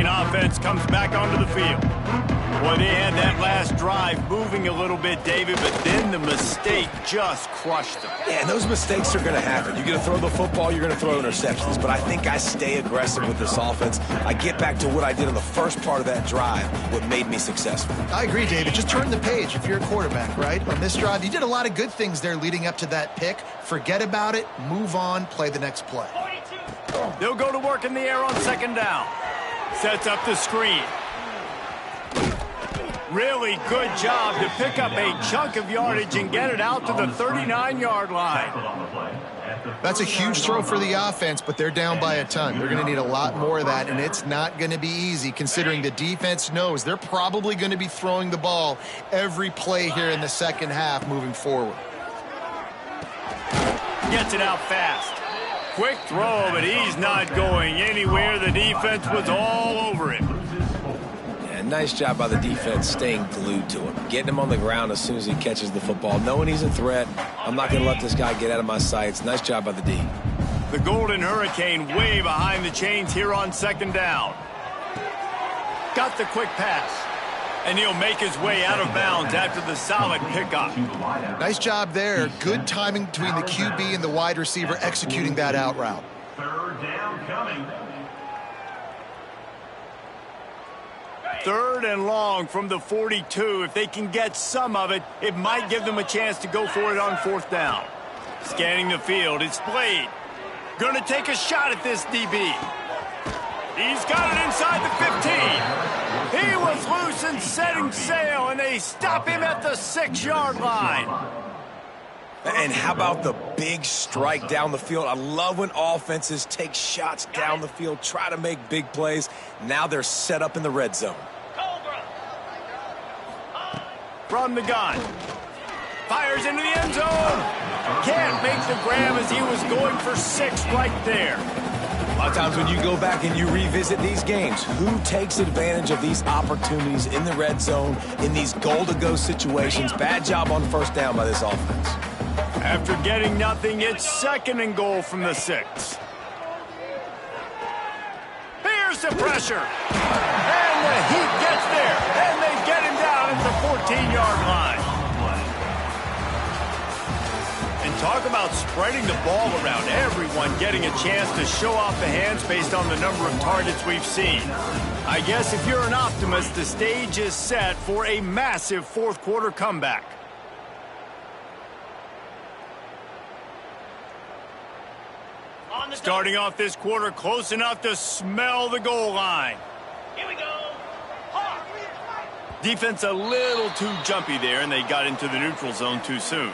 Speaker 3: Offense comes back onto the field. Boy, they had that last
Speaker 1: drive moving a little bit, David, but then the mistake just crushed them.
Speaker 2: Yeah, and those mistakes are going to happen. You're going to throw the football, you're going to throw interceptions. But I think I stay aggressive with this offense. I get back to what I did on the first part of that drive, what made me successful.
Speaker 3: I agree, David. Just turn the page if you're a quarterback, right? On this drive, you did a lot of good things there leading up to that pick. Forget about it, move on, play the next play.
Speaker 1: They'll go to work in the air on second down. Sets up the screen. Really good job to pick up a chunk of yardage and get it out to the 39-yard line.
Speaker 3: That's a huge throw for the offense, but they're down by a ton. They're going to need a lot more of that, and it's not going to be easy considering the defense knows they're probably going to be throwing the ball every play here in the second half moving forward.
Speaker 1: Gets it out fast. Quick throw, but he's not going anywhere. The defense was all over him.
Speaker 2: Nice job by the defense staying glued to him, getting him on the ground as soon as he catches the football, knowing he's a threat. I'm not going to let this guy get out of my sights. Nice job by the D.
Speaker 1: The Golden Hurricane way behind the chains here on second down. Got the quick pass, and he'll make his way out of bounds after the solid pickup.
Speaker 3: Nice job there. Good timing between the QB and the wide receiver executing that out route.
Speaker 5: Third down coming.
Speaker 1: Third and long from the 42. If they can get some of it, it might give them a chance to go for it on fourth down. Scanning the field, it's Blade. Gonna take a shot at this DB. He's got it inside the 15. He was loose and setting sail, and they stop him at the 6-yard line.
Speaker 2: And how about the big strike down the field? I love when offenses take shots down the field, try to make big plays. Now they're set up in the red zone.
Speaker 1: From the gun. Fires into the end zone. Can't make the grab as he was going for 6 right there.
Speaker 2: A lot of times when you go back and you revisit these games, who takes advantage of these opportunities in the red zone, in these goal-to-go situations? Bad job on first down by this offense.
Speaker 1: After getting nothing, it's second and goal from the 6. Here's the pressure. And the Heat gets there. And they get him down at the 14-yard line. And talk about spreading the ball around. Everyone getting a chance to show off the hands based on the number of targets we've seen. I guess if you're an optimist, the stage is set for a massive fourth-quarter comeback. Starting off this quarter close enough to smell the goal line.
Speaker 4: Here we go.
Speaker 1: Defense a little too jumpy there, and they got into the neutral zone too soon.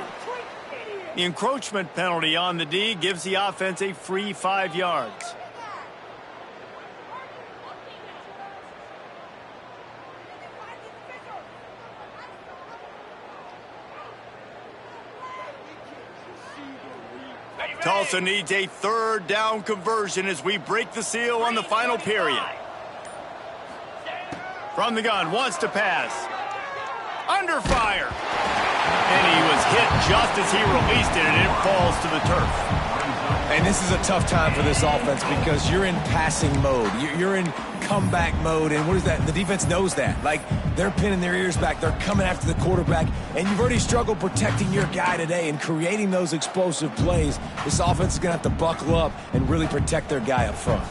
Speaker 1: The encroachment penalty on the D gives the offense a free 5 yards. Tulsa needs a third down conversion as we break the seal on the final period. From the gun, wants to pass. Under fire. And he was hit just as he released it, and it falls to the turf.
Speaker 2: And this is a tough time for this offense because you're in passing mode. You're in comeback mode, and what is that? The defense knows that. Like, they're pinning their ears back. They're coming after the quarterback, and you've already struggled protecting your guy today and creating those explosive plays. This offense is going to have to buckle up and really protect their guy up front.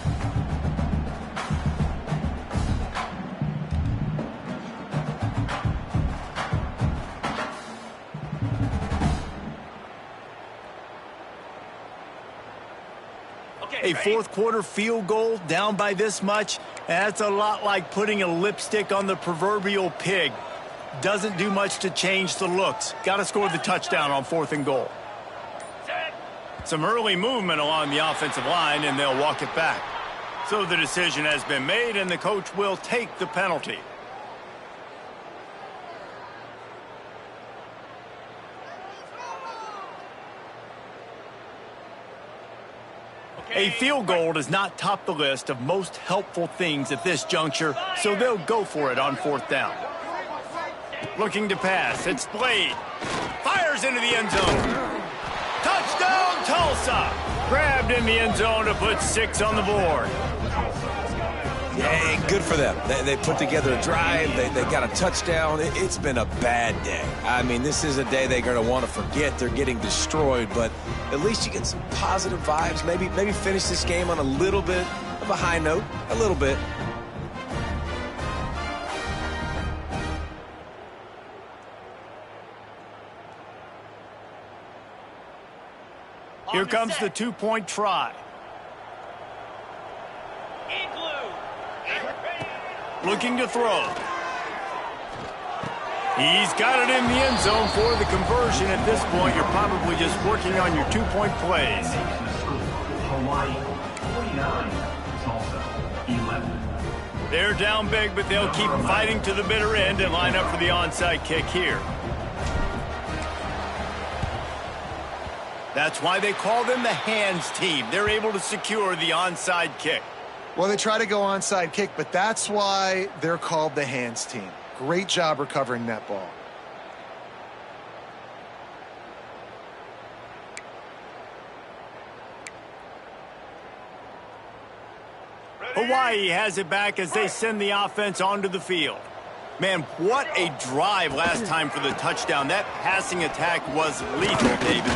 Speaker 1: A fourth-quarter field goal down by this much, that's a lot like putting a lipstick on the proverbial pig. Doesn't do much to change the looks. Got to score the touchdown on 4th and goal. Some early movement along the offensive line, and they'll walk it back. So the decision has been made, and the coach will take the penalty. A field goal does not top the list of most helpful things at this juncture, so they'll go for it on 4th down. Looking to pass, it's Blade. Fires into the end zone. Touchdown, Tulsa! Grabbed in the end zone to put 6 on the board.
Speaker 2: Yeah, good for them. They put together a drive. They got a touchdown. It's been a bad day. I mean, this is a day they're going to want to forget. They're getting destroyed, but at least you get some positive vibes. Maybe finish this game on a little bit of a high note. A little bit.
Speaker 1: Here comes the two-point try. Looking to throw. He's got it in the end zone for the conversion. At this point, you're probably just working on your two-point plays.
Speaker 5: Hawaii 49, Tulsa 11.
Speaker 1: They're down big, but they'll keep fighting to the bitter end and line up for the onside kick here. That's why they call them the hands team. They're able to secure the onside kick.
Speaker 3: Well, they try to go onside kick, but that's why they're called the hands team. Great job recovering that ball.
Speaker 1: Hawaii has it back as they send the offense onto the field. Man, what a drive last time for the touchdown. That passing attack was lethal, David.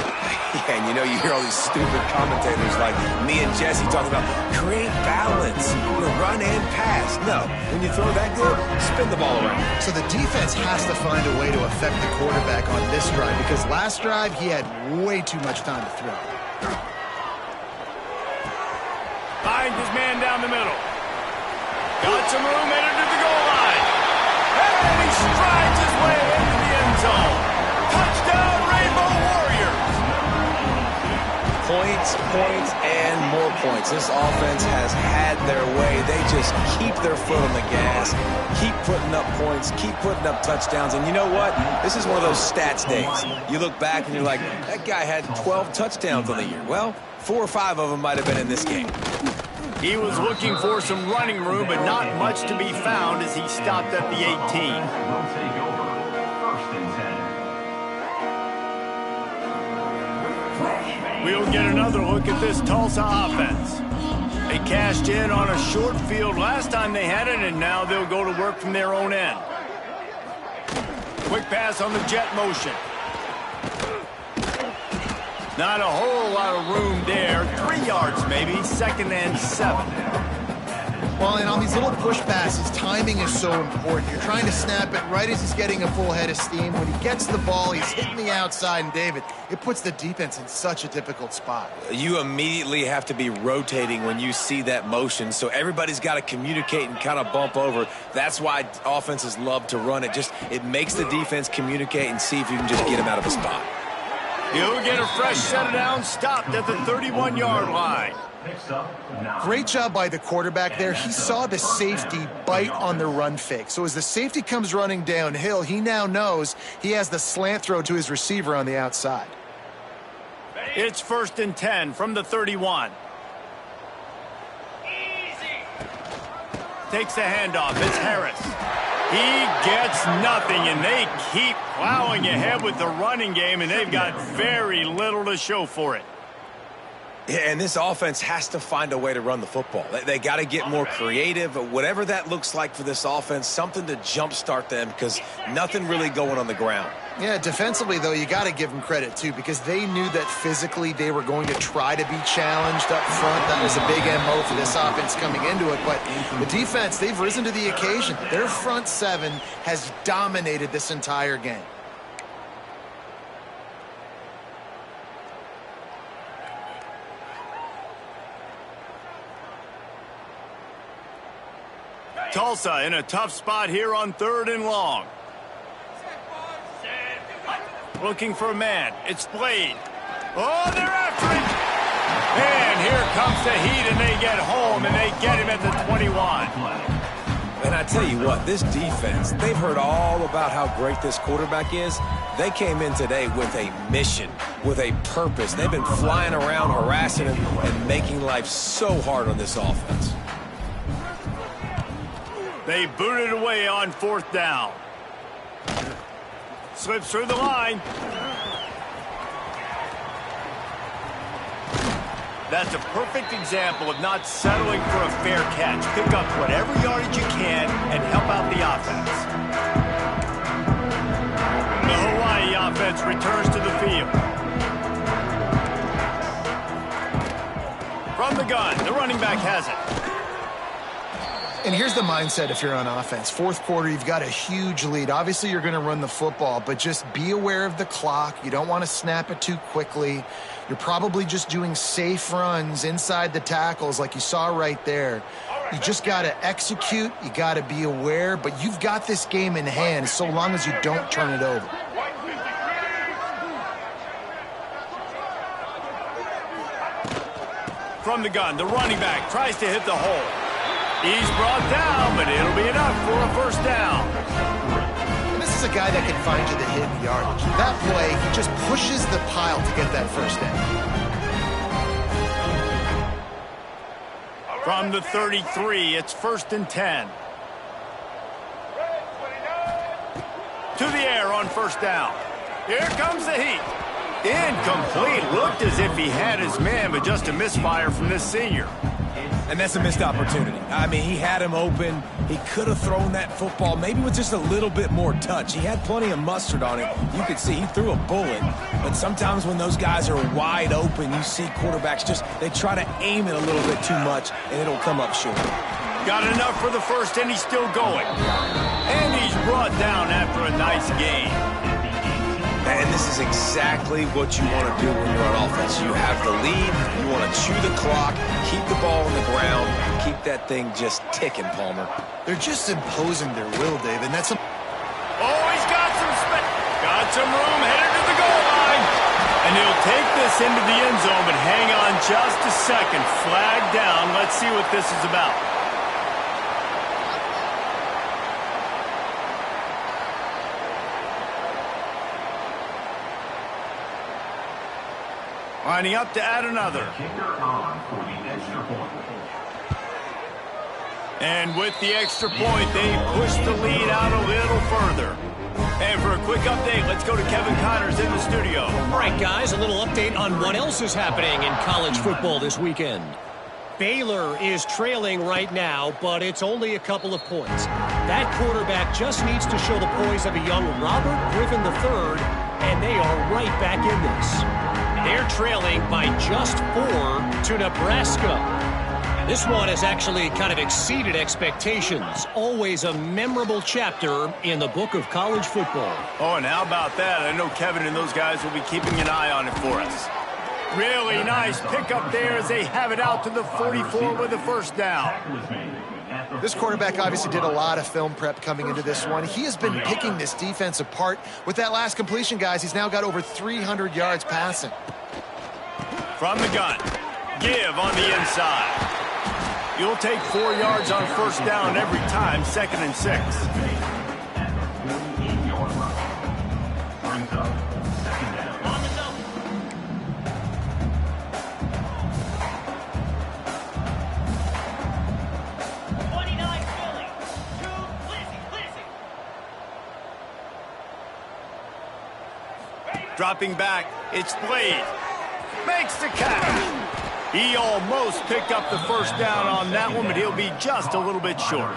Speaker 2: Yeah, and you hear all these stupid commentators like me and Jesse talking about create balance, run and pass. No, when you throw that good, spin the ball around.
Speaker 3: So the defense has to find a way to affect the quarterback on this drive because last drive he had way too much time to throw.
Speaker 1: Finds his man down the middle. Got some room headed to the goal line. And he strides his way into the end zone. Touchdown, Rainbow Warriors.
Speaker 2: Points, and more points. This offense has had their way. They just keep their foot on the gas, keep putting up points, keep putting up touchdowns. And you know what? This is one of those stats days. You look back and you're like, that guy had 12 touchdowns on the year. Well, 4 or 5 of them might have been in this game.
Speaker 1: He was looking for some running room, but not much to be found as he stopped at the 18.
Speaker 5: Will take over. First and 10.
Speaker 1: We'll get another look at this Tulsa offense. They cashed in on a short field last time they had it, and now they'll go to work from their own end. Quick pass on the jet motion. Not a whole lot of room there. 3 yards maybe, 2nd and 7.
Speaker 3: Well, and on these little push passes, timing is so important. You're trying to snap it right as he's getting a full head of steam. When he gets the ball, he's hitting the outside, and David, it puts the defense in such a difficult spot.
Speaker 2: You immediately have to be rotating when you see that motion, so everybody's got to communicate and kind of bump over. That's why offenses love to run it. It makes the defense communicate and see if you can just get him out of a spot.
Speaker 1: He'll get a fresh set down, stopped at the 31-yard line.
Speaker 3: Great job by the quarterback there. He saw the safety bite on the run fake. So as the safety comes running downhill, he now knows he has the slant throw to his receiver on the outside.
Speaker 1: It's 1st and 10 from the 31. Takes the handoff. It's Harris. He gets nothing, and they keep plowing ahead with the running game, and they've got very little to show for it.
Speaker 2: Yeah, and this offense has to find a way to run the football. They got to get more creative, whatever that looks like for this offense, something to jumpstart them because nothing really going on the ground.
Speaker 3: Yeah, defensively, though, you got to give them credit, too, because they knew that physically they were going to try to be challenged up front. That was a big MO for this offense coming into it. But the defense, they've risen to the occasion. Their front seven has dominated this entire game.
Speaker 1: Tulsa in a tough spot here on 3rd and long. Looking for a man. It's Blade. Oh, they're after him. And here comes the heat, and they get home, and they get him at the 21.
Speaker 2: And I tell you what, this defense, they've heard all about how great this quarterback is. They came in today with a mission, with a purpose. They've been flying around, harassing him, and making life so hard on this offense.
Speaker 1: They boot it away on 4th down. Slips through the line. That's a perfect example of not settling for a fair catch. Pick up whatever yardage you can and help out the offense. The Hawaii offense returns to the field. From the gun, the running back has it.
Speaker 3: And here's the mindset if you're on offense. Fourth quarter, you've got a huge lead. Obviously, you're going to run the football, but just be aware of the clock. You don't want to snap it too quickly. You're probably just doing safe runs inside the tackles like you saw right there. You just got to execute. You got to be aware, but you've got this game in hand so long as you don't turn it over.
Speaker 1: From the gun, the running back tries to hit the hole. He's brought down, but it'll be enough for a first down.
Speaker 3: And this is a guy that can find you the hidden yardage. That play, he just pushes the pile to get that first down.
Speaker 1: From the 33, it's 1st and 10. To the air on first down. Here comes the heat. Incomplete. Looked as if he had his man, but just a misfire from this senior.
Speaker 2: And that's a missed opportunity. I mean, he had him open. He could have thrown that football maybe with just a little bit more touch. He had plenty of mustard on it. You could see he threw a bullet. But sometimes when those guys are wide open, you see quarterbacks they try to aim it a little bit too much, and it'll come up short.
Speaker 1: Got enough for the first, and he's still going. And he's brought down after a nice game.
Speaker 2: And this is exactly what you want to do when you're on offense. You have the lead, you want to chew the clock, keep the ball on the ground, keep that thing just ticking, Palmer.
Speaker 3: They're just imposing their will, Dave, and that's
Speaker 1: Oh, he's got some room, headed to the goal line. And he'll take this into the end zone, but hang on just a second. Flag down. Let's see what this is about. Lining up to add another. And with the extra point, they push the lead out a little further. And for a quick update, let's go to Kevin Connors in the studio.
Speaker 6: All right, guys, a little update on what else is happening in college football this weekend. Baylor is trailing right now, but it's only a couple of points. That quarterback just needs to show the poise of a young Robert Griffin III, and they are right back in this. They're trailing by just 4 to Nebraska. This one has actually kind of exceeded expectations. Always a memorable chapter in the book of college football.
Speaker 1: Oh, and how about that? I know Kevin and those guys will be keeping an eye on it for us. Really nice pickup there as they have it out to the 44 with the first down.
Speaker 3: This quarterback obviously did a lot of film prep coming into this one. He has been picking this defense apart. With that last completion, guys, he's now got over 300 yards passing.
Speaker 1: From the gun, give on the inside. You'll take 4 yards on first down every time, 2nd and 6. Dropping back, it's Blade. Makes the catch. He almost picked up the first down on that one, but he'll be just a little bit short.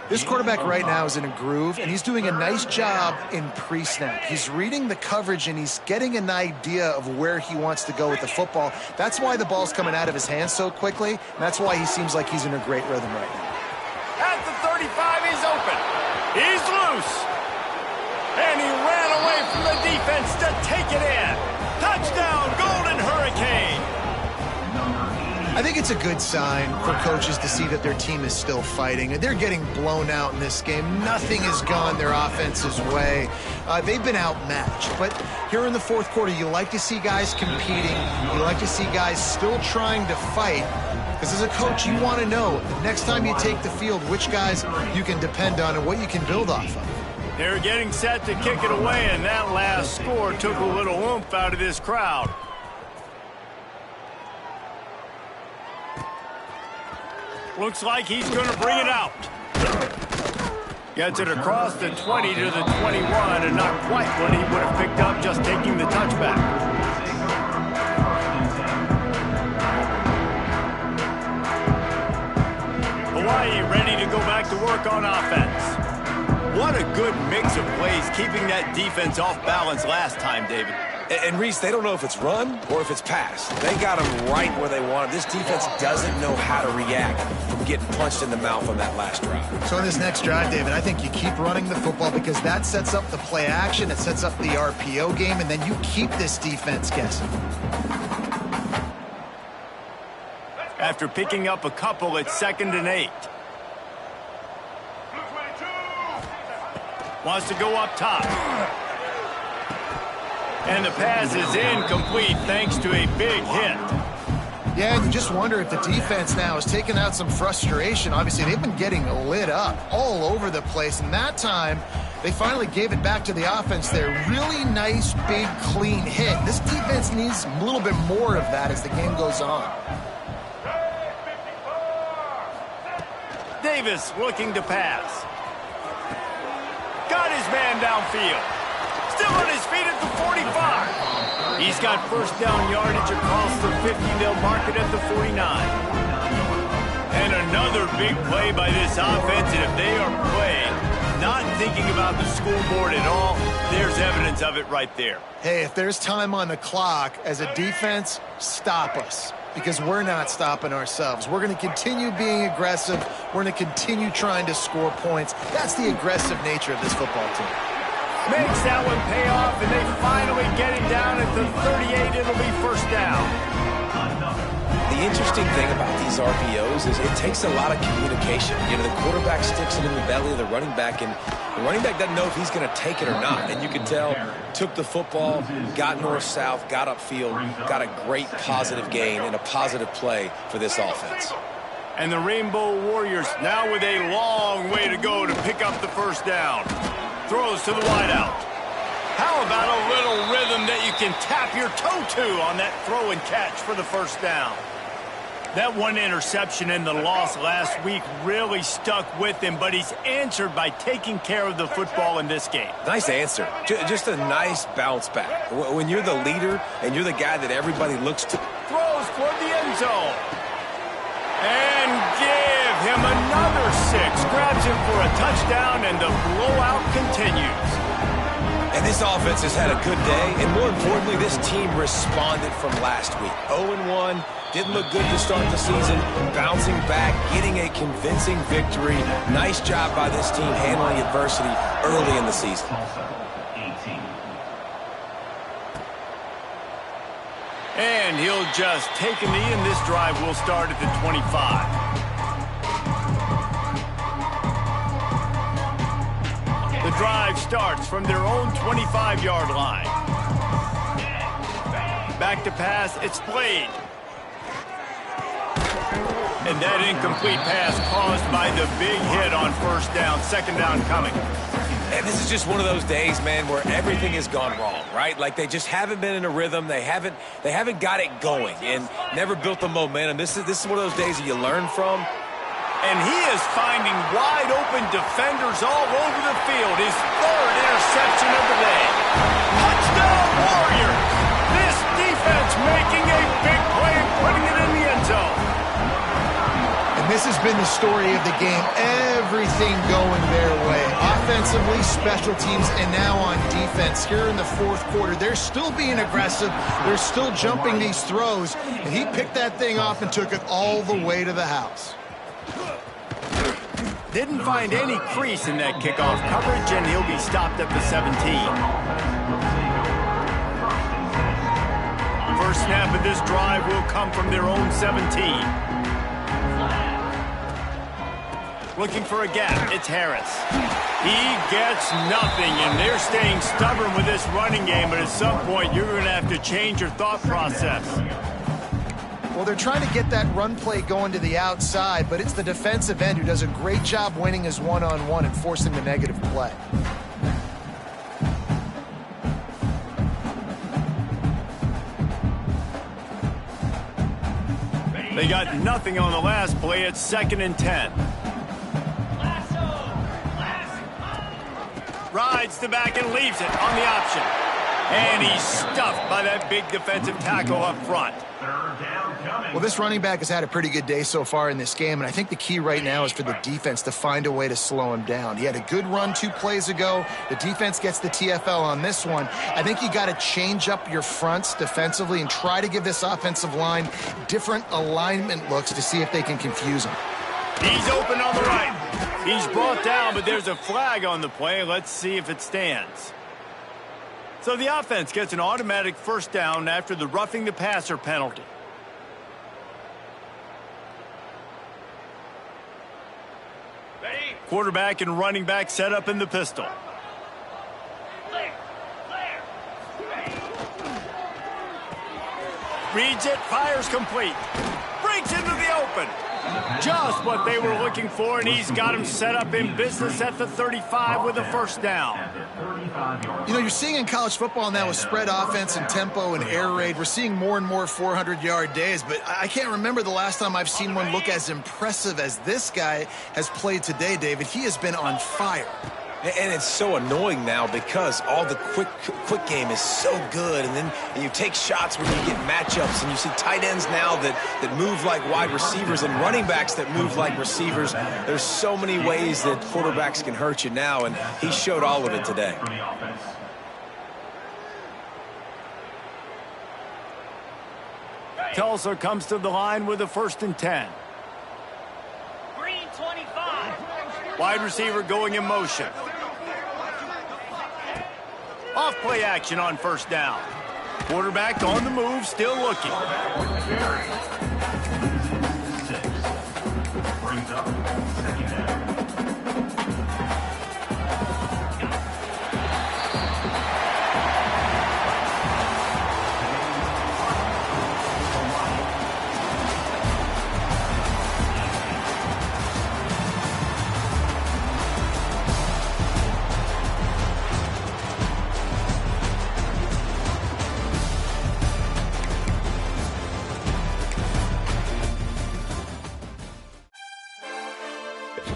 Speaker 3: This quarterback right now is in a groove, and he's doing a nice job in pre-snap. He's reading the coverage, and he's getting an idea of where he wants to go with the football. That's why the ball's coming out of his hands so quickly, and that's why he seems like he's in a great rhythm right now.
Speaker 1: At the 35, he's open. He's loose. And he ran away from the defense to take it in. Touchdown, Golden Hurricane.
Speaker 3: I think it's a good sign for coaches to see that their team is still fighting. They're getting blown out in this game. Nothing has gone their offense's way. They've been outmatched. But here in the fourth quarter, you like to see guys competing. You like to see guys still trying to fight. Because as a coach, you want to know next time you take the field which guys you can depend on and what you can build off of.
Speaker 1: They're getting set to kick it away, and that last score took a little oomph out of this crowd. Looks like he's going to bring it out. Gets it across the 20 to the 21, and not quite what he would have picked up just taking the touchback. Hawaii ready to go back to work on offense. What a good mix of plays, keeping that defense off balance last time, David.
Speaker 2: And Reese, they don't know if it's run or if it's pass. They got them right where they want them. This defense doesn't know how to react from getting punched in the mouth on that last drive.
Speaker 3: So in this next drive, David, I think you keep running the football because that sets up the play action, it sets up the RPO game, and then you keep this defense guessing.
Speaker 1: After picking up a couple, it's 2nd and 8. Wants to go up top. And the pass is incomplete thanks to a big hit.
Speaker 3: Yeah, and you just wonder if the defense now is taking out some frustration. Obviously, they've been getting lit up all over the place, and that time they finally gave it back to the offense there. Really nice, big, clean hit. This defense needs a little bit more of that as the game goes on.
Speaker 1: Davis looking to pass. Got his man downfield. Still on his feet at the 45. He's got first down yardage across the 50. They'll mark it at the 49. And another big play by this offense. And if they are playing, not thinking about the scoreboard at all, there's evidence of it right there.
Speaker 3: Hey, if there's time on the clock as a defense, stop us. Because we're not stopping ourselves. We're going to continue being aggressive. We're going to continue trying to score points. That's the aggressive nature of this football team.
Speaker 1: Makes that one pay off, and they finally get him down at the 38. It'll be first down.
Speaker 2: The interesting thing about these RPOs is it takes a lot of communication. You know, the quarterback sticks it in the belly of the running back, and the running back doesn't know if he's going to take it or not. And you can tell, took the football, got north-south, got upfield, got a great positive gain and a positive play for this offense.
Speaker 1: And the Rainbow Warriors now with a long way to go to pick up the first down. Throws to the wideout. How about a little rhythm that you can tap your toe to on that throw and catch for the first down? That one interception in the loss last week really stuck with him, but he's answered by taking care of the football in this game.
Speaker 2: Nice answer. Just a nice bounce back. When you're the leader and you're the guy that everybody looks to.
Speaker 1: Throws toward the end zone. And give him another 6. Grabs him for a touchdown, and the blowout continues.
Speaker 2: And this offense has had a good day, and more importantly, this team responded from last week. 0-1, didn't look good to start the season, bouncing back, getting a convincing victory. Nice job by this team handling adversity early in the season.
Speaker 1: And he'll just take a knee, and this drive will start at the 25. The drive starts from their own 25-yard line. Back to pass, it's played. And that incomplete pass caused by the big hit on first down, second down coming.
Speaker 2: And this is just one of those days, man, where everything has gone wrong, right? Like they just haven't been in a rhythm. They haven't got it going and never built the momentum. This is one of those days that you learn from.
Speaker 1: And he is finding wide-open defenders all over the field. His third interception of the day. Touchdown, Warriors! This defense making a big play and putting it in the end zone.
Speaker 3: And this has been the story of the game. Everything going their way. Offensively, special teams, and now on defense. Here in the fourth quarter, they're still being aggressive. They're still jumping these throws. And he picked that thing off and took it all the way to the house.
Speaker 1: Didn't find any crease in that kickoff coverage, and he'll be stopped at the 17. First snap of this drive will come from their own 17. Looking for a gap, it's Harris. He gets nothing, and they're staying stubborn with this running game, but at some point you're going to have to change your thought process.
Speaker 3: Well, they're trying to get that run play going to the outside, but it's the defensive end who does a great job winning his one-on-one and forcing the negative play.
Speaker 1: They got nothing on the last play. It's 2nd and 10. Rides the back and leaves it on the option. And he's stuffed by that big defensive tackle up front.
Speaker 3: Well, this running back has had a pretty good day so far in this game, and I think the key right now is for the defense to find a way to slow him down. He had a good run 2 plays ago. The defense gets the TFL on this one. I think you got to change up your fronts defensively and try to give this offensive line different alignment looks to see if they can confuse him.
Speaker 1: He's open on the right. He's brought down, but there's a flag on the play. Let's see if it stands. So the offense gets an automatic first down after the roughing the passer penalty. Quarterback and running back set up in the pistol. Reads it, fires complete. Breaks into the open. Just what they were looking for, and he's got him set up in business at the 35 with a first down.
Speaker 3: You know, you're seeing in college football now with spread offense and tempo and air raid, we're seeing more and more 400-yard days, but I can't remember the last time I've seen one look as impressive as this guy has played today, David. He has been on fire.
Speaker 2: And it's so annoying now because all the quick game is so good, and then you take shots when you get matchups, and you see tight ends now that move like wide receivers and running backs that move like receivers. There's so many ways that quarterbacks can hurt you now, and he showed all of it today.
Speaker 1: Tulsa comes to the line with a 1st and 10.
Speaker 4: Green 25.
Speaker 1: Wide receiver going in motion. Off play action on first down. Quarterback on the move, still looking.
Speaker 5: Brings up